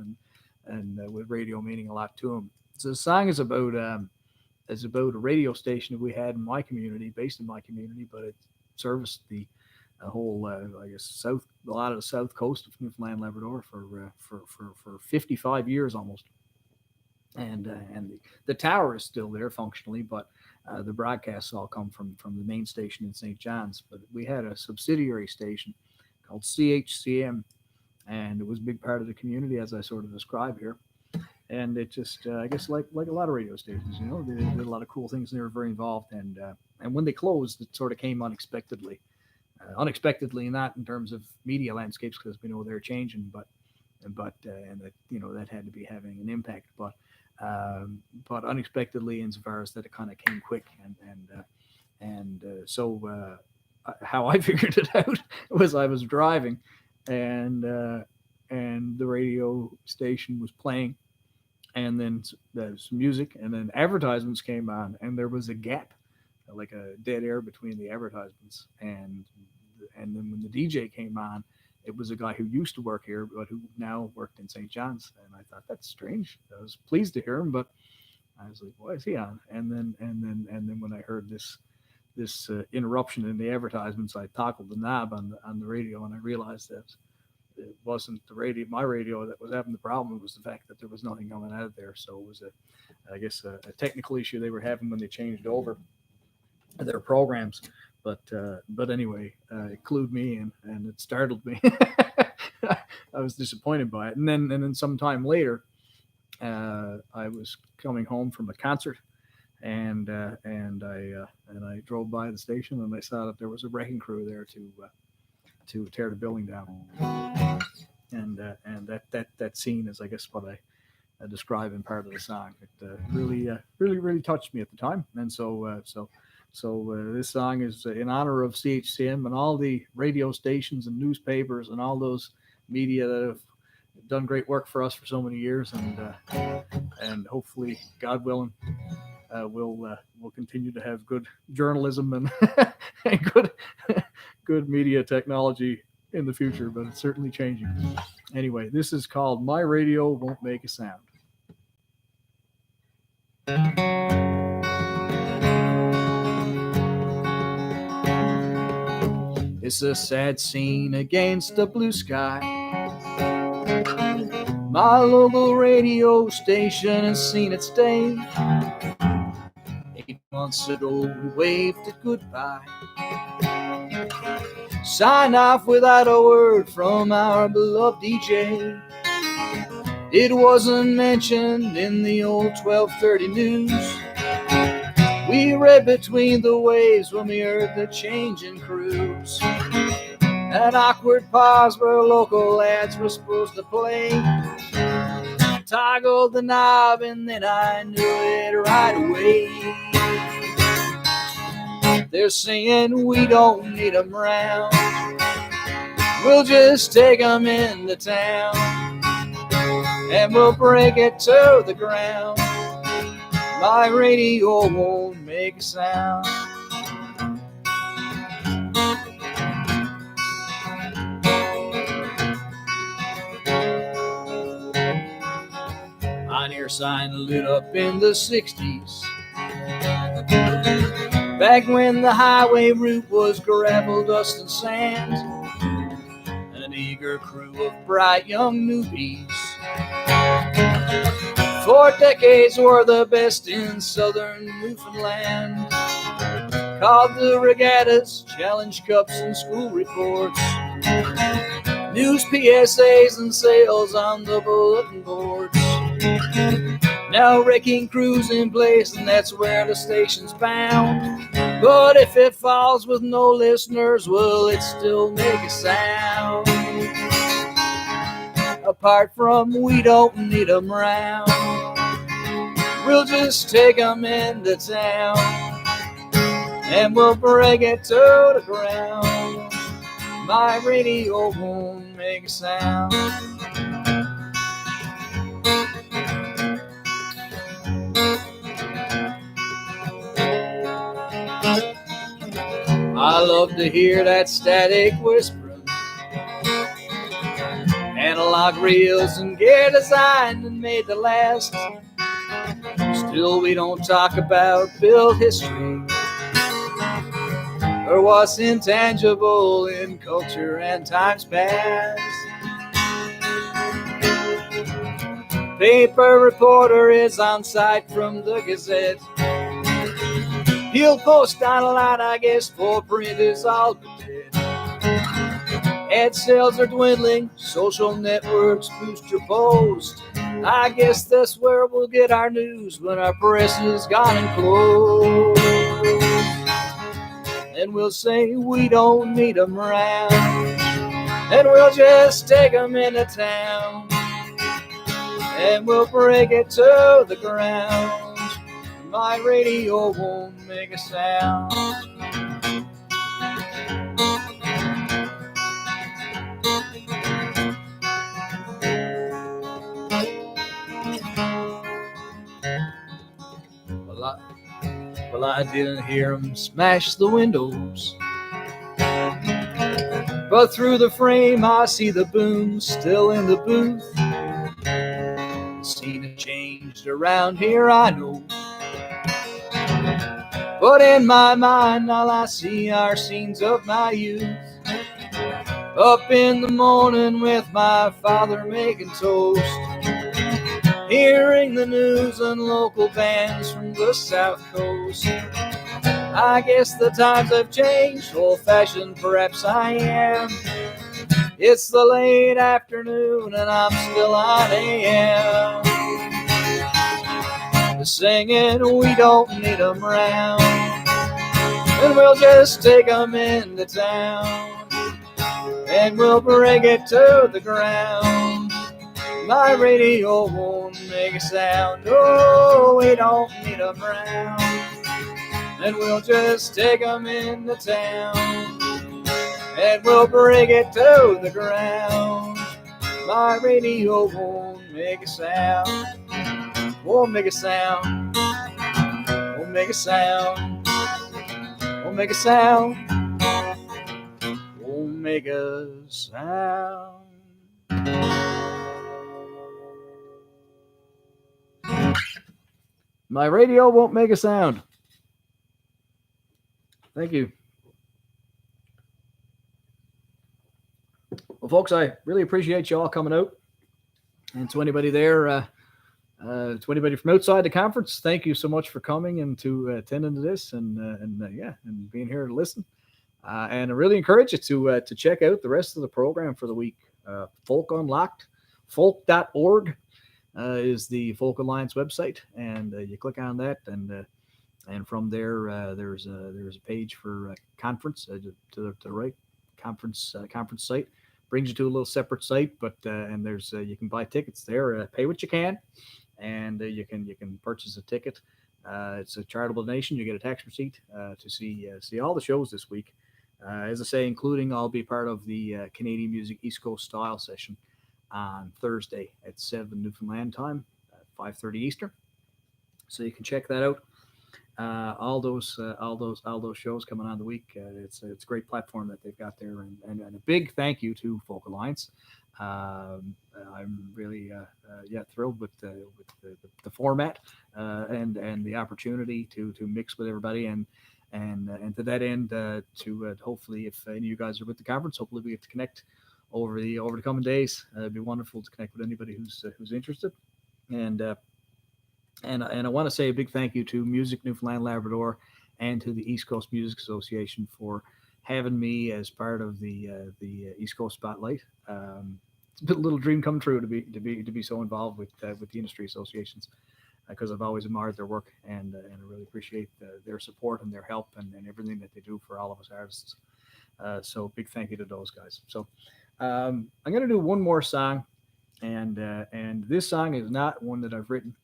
and with radio meaning a lot to him. So the song is about a radio station that we had in my community, based in my community, but it serviced the whole, I guess, a lot of the south coast of Newfoundland, Labrador for 55 years almost. And the tower is still there functionally, but the broadcasts all come from the main station in St. John's. But we had a subsidiary station called CHCM, and it was a big part of the community, as I sort of describe here. And it just, I guess, like a lot of radio stations, they did a lot of cool things, and they were very involved. And when they closed, it sort of came unexpectedly. Not in terms of media landscapes, because we know they're changing, but and that that had to be having an impact, but unexpectedly insofar as that it kind of came quick, so how I figured it out was I was driving, and the radio station was playing, and then there's music, and then advertisements came on, and there was a gap, like a dead air between the advertisements, and then when the DJ came on, it was a guy who used to work here, but who now worked in St. John's, and I thought that's strange. I was pleased to hear him, but I was like, "Why is he on?" And then when I heard this interruption in the advertisements, I toggled the knob on the radio, and I realized that it wasn't my radio that was having the problem. It was the fact that there was nothing coming out of there. So it was a technical issue they were having when they changed over their programs. But anyway, it clued me in, and it startled me. I was disappointed by it. And then some time later, I was coming home from a concert, and I drove by the station, and I saw that there was a wrecking crew there to tear the building down. And that scene is, I guess, what I describe in part of the song. It really touched me at the time, and so this song is in honor of CHCM and all the radio stations and newspapers and all those media that have done great work for us for so many years, and hopefully, God willing, we'll continue to have good journalism and, and good media technology in the future, but it's certainly changing. Anyway, this is called My Radio Won't Make a Sound. It's a sad scene against the blue sky. My local radio station has seen its day. 8 months ago we waved it goodbye. Sign off without a word from our beloved DJ. It wasn't mentioned in the old 12:30 news. We read between the waves when we heard the change in crews. An awkward pause where local lads were supposed to play. Toggled the knob and then I knew it right away. They're saying we don't need 'em round. We'll just take 'em into town and we'll break it to the ground. My radio won't make a sound. Pioneer sign lit up in the 60s. Back when the highway route was gravel, dust, and sand. An eager crew of bright young newbies. 4 decades were the best in southern Newfoundland. Called the regattas, challenge cups, and school reports. News PSAs and sales on the bulletin boards. Now wrecking crews in place, and that's where the station's bound. But if it falls with no listeners, will it still make a sound? Apart from we don't need 'em round, we'll just take 'em into town and we'll break it to the ground. My radio won't make a sound. I love to hear that static whispering. Analog reels and gear designed and made to last. Still we don't talk about build history or what's intangible in culture and times past. Paper reporter is on site from the Gazette. He'll post on a line, I guess, for print is all but dead. Ad sales are dwindling, social networks boost your post. I guess that's where we'll get our news when our press is gone and closed. And we'll say we don't need 'em round, and we'll just take 'em into town, and we'll break it to the ground. My radio won't make a sound. Well, I didn't hear 'em smash the windows, but through the frame I see the boom still in the booth. The scene has changed around here, I know, but in my mind all I see are scenes of my youth. Up in the morning with my father making toast, hearing the news and local bands from the South Coast. I guess the times have changed, old-fashioned perhaps I am. It's the late afternoon and I'm still on AM. Singing we don't need 'em round, and we'll just take 'em into town, and we'll break it to the ground. My radio won't make a sound. No, we don't need 'em round, and we'll just take 'em into town, and we'll break it to the ground. My radio won't make a sound. Won't make a sound. won't make a sound. Won't make a sound. Won't make a sound. My radio won't make a sound. Thank you. Well, folks, I really appreciate you all coming out. And to anybody there, to anybody from outside the conference, thank you so much for coming and to attending to this and being here to listen. And I really encourage you to check out the rest of the program for the week. Folk Unlocked, folk.org is the Folk Alliance website, and you click on that, and from there there's a page for conference to the right conference site. Brings you to a little separate site, but and there's you can buy tickets there. Pay what you can, and you can purchase a ticket. It's a charitable donation. You get a tax receipt to see all the shows this week. As I say, including I'll be part of the Canadian Music East Coast Style session on Thursday at 7 Newfoundland time, 5:30 Eastern. So you can check that out. All those shows coming on the week. It's a great platform that they've got there, and a big thank you to Folk Alliance. I'm really thrilled with the format and the opportunity to mix with everybody, and to that end, to hopefully, if any of you guys are with the conference, hopefully we get to connect over the coming days. It'd be wonderful to connect with anybody who's interested, and I want to say a big thank you to Music Newfoundland Labrador and to the East Coast Music Association for having me as part of the East Coast Spotlight. It's a little dream come true to be so involved with the industry associations, because I've always admired their work, and I really appreciate their support and their help and everything that they do for all of us artists. So big thank you to those guys. So I'm going to do one more song, and this song is not one that I've written.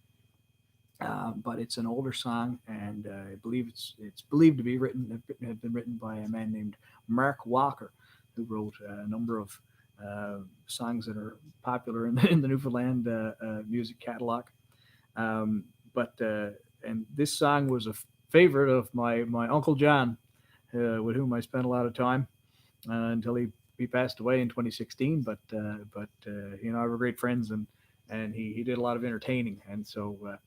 But it's an older song, and I believe it's believed to be have been written by a man named Mark Walker, who wrote a number of songs that are popular in the Newfoundland music catalog. And this song was a favorite of my Uncle John, with whom I spent a lot of time until he passed away in 2016. But I were great friends, and he did a lot of entertaining, and so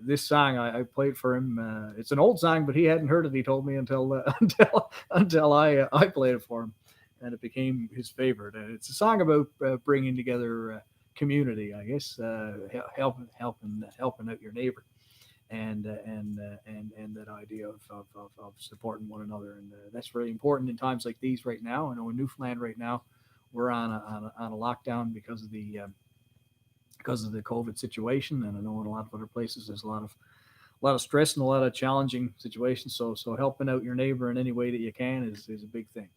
this song I played for him. It's an old song, but he hadn't heard it. He told me until I played it for him, and it became his favorite. And it's a song about bringing together community, I guess, helping out your neighbor, and that idea of supporting one another, and that's really important in times like these right now. I know in Newfoundland right now we're on a lockdown because of the COVID situation, and I know in a lot of other places there's a lot of stress and a lot of challenging situations. So helping out your neighbor in any way that you can is a big thing.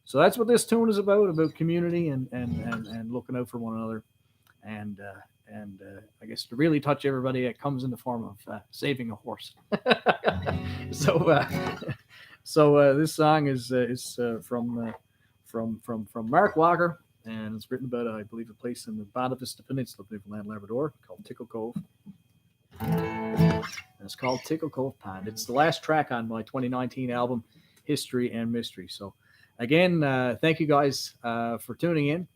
So that's what this tune is about community and looking out for one another, and I guess to really touch everybody, it comes in the form of saving a horse. So this song is from Mark Walker. And it's written about, I believe, a place in the Bonavista Peninsula of Newfoundland, Labrador, called Tickle Cove. And it's called Tickle Cove Pond. It's the last track on my 2019 album, History and Mystery. So, again, thank you guys for tuning in,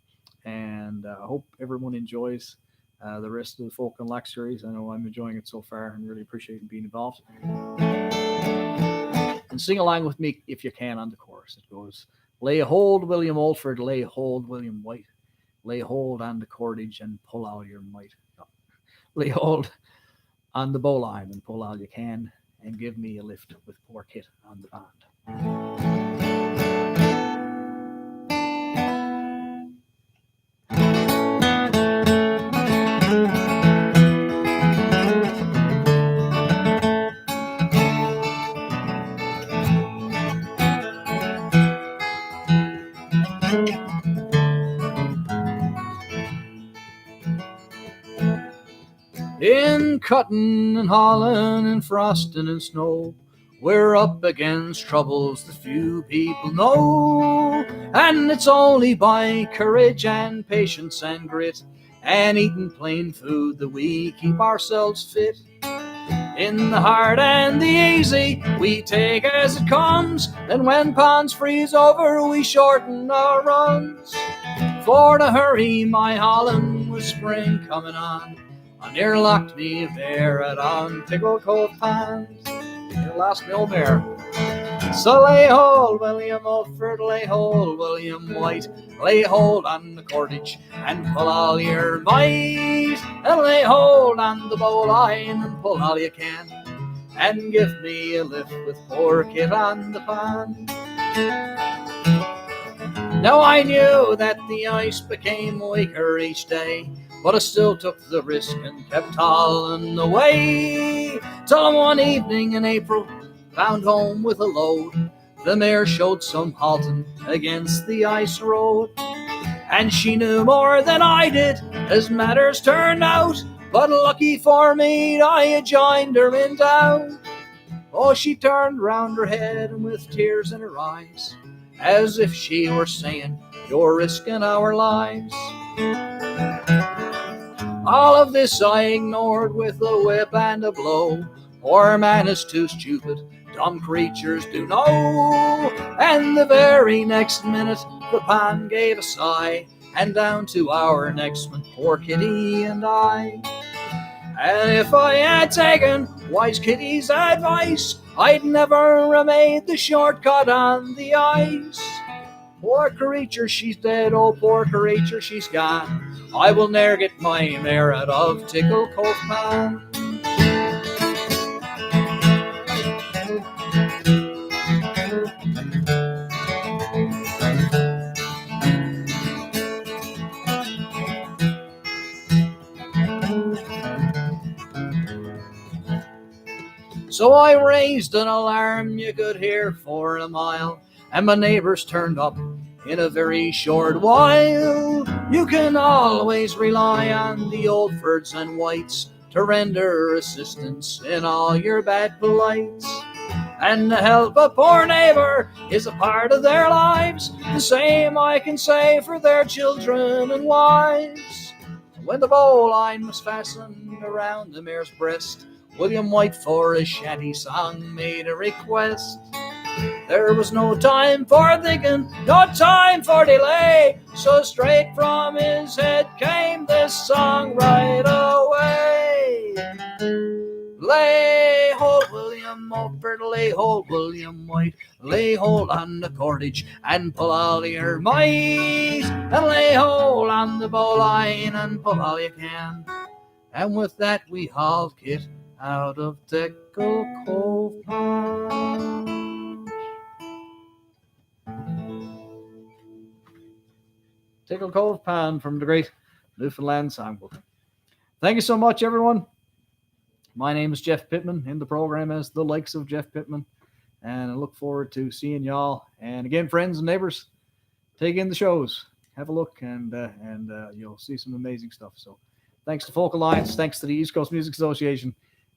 and I hope everyone enjoys the rest of the Folk Unlocked series. I know I'm enjoying it so far and really appreciate being involved. And sing along with me if you can on the chorus. It goes, lay hold, William Oldford, lay hold, William White. Lay hold on the cordage and pull all your might. No. Lay hold on the bowline and pull all you can, and give me a lift with poor Kit on the bond. In cutting and hauling and frosting and snow, we're up against troubles that few people know. And it's only by courage and patience and grit and eating plain food that we keep ourselves fit. In the hard and the easy, we take as it comes. And when ponds freeze over, we shorten our runs. For to hurry, my Holland, with spring coming on, I near locked me a bear out on Tickle Cove Pond. Near lost me old bear. So lay hold, William Mulford, lay hold, William White, lay hold on the cordage and pull all your might, and lay hold on the bowline and pull all you can, and give me a lift with poor Kit on the pond. Now I knew that the ice became weaker each day, but I still took the risk and kept hauling away, till one evening in April, found home with a load. The mare showed some halting against the ice road, and she knew more than I did as matters turned out, but lucky for me I joined her in doubt. Oh, she turned round her head and with tears in her eyes, as if she were saying, "You're risking our lives." All of this I ignored with a whip and a blow. Poor man is too stupid, dumb creatures do know. And the very next minute the pond gave a sigh, and down to our necks went poor Kitty and I. And if I had taken wise Kitty's advice, I'd never have made the shortcut on the ice. Poor creature, she's dead, oh poor creature, she's gone. I will ne'er get my mare out of Tickle Cove Pond. So I raised an alarm you could hear for a mile, and my neighbors turned up in a very short while. You can always rely on the Oldfords and Whites to render assistance in all your bad plights. And to help a poor neighbor is a part of their lives. The same I can say for their children and wives. When the bowline was fastened around the mare's breast, William White for his shanty song made a request. There was no time for thinking, no time for delay, so straight from his head came this song right away. Lay hold, William Mulford, lay hold, William White, lay hold on the cordage and pull all your might, and lay hold on the bowline and pull all you can. And with that we hauled Kit out of Tickle Cove Pond. Tickle Cove Pond from the great Newfoundland Songbook. Thank you so much, everyone. My name is Jeff Pittman, in the program as the likes of Jeff Pittman, and I look forward to seeing y'all. And again, friends and neighbors, take in the shows, have a look, and you'll see some amazing stuff. So thanks to Folk Alliance, thanks to the East Coast Music Association,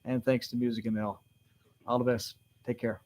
and thanks to Music in the L. All the best. Take care.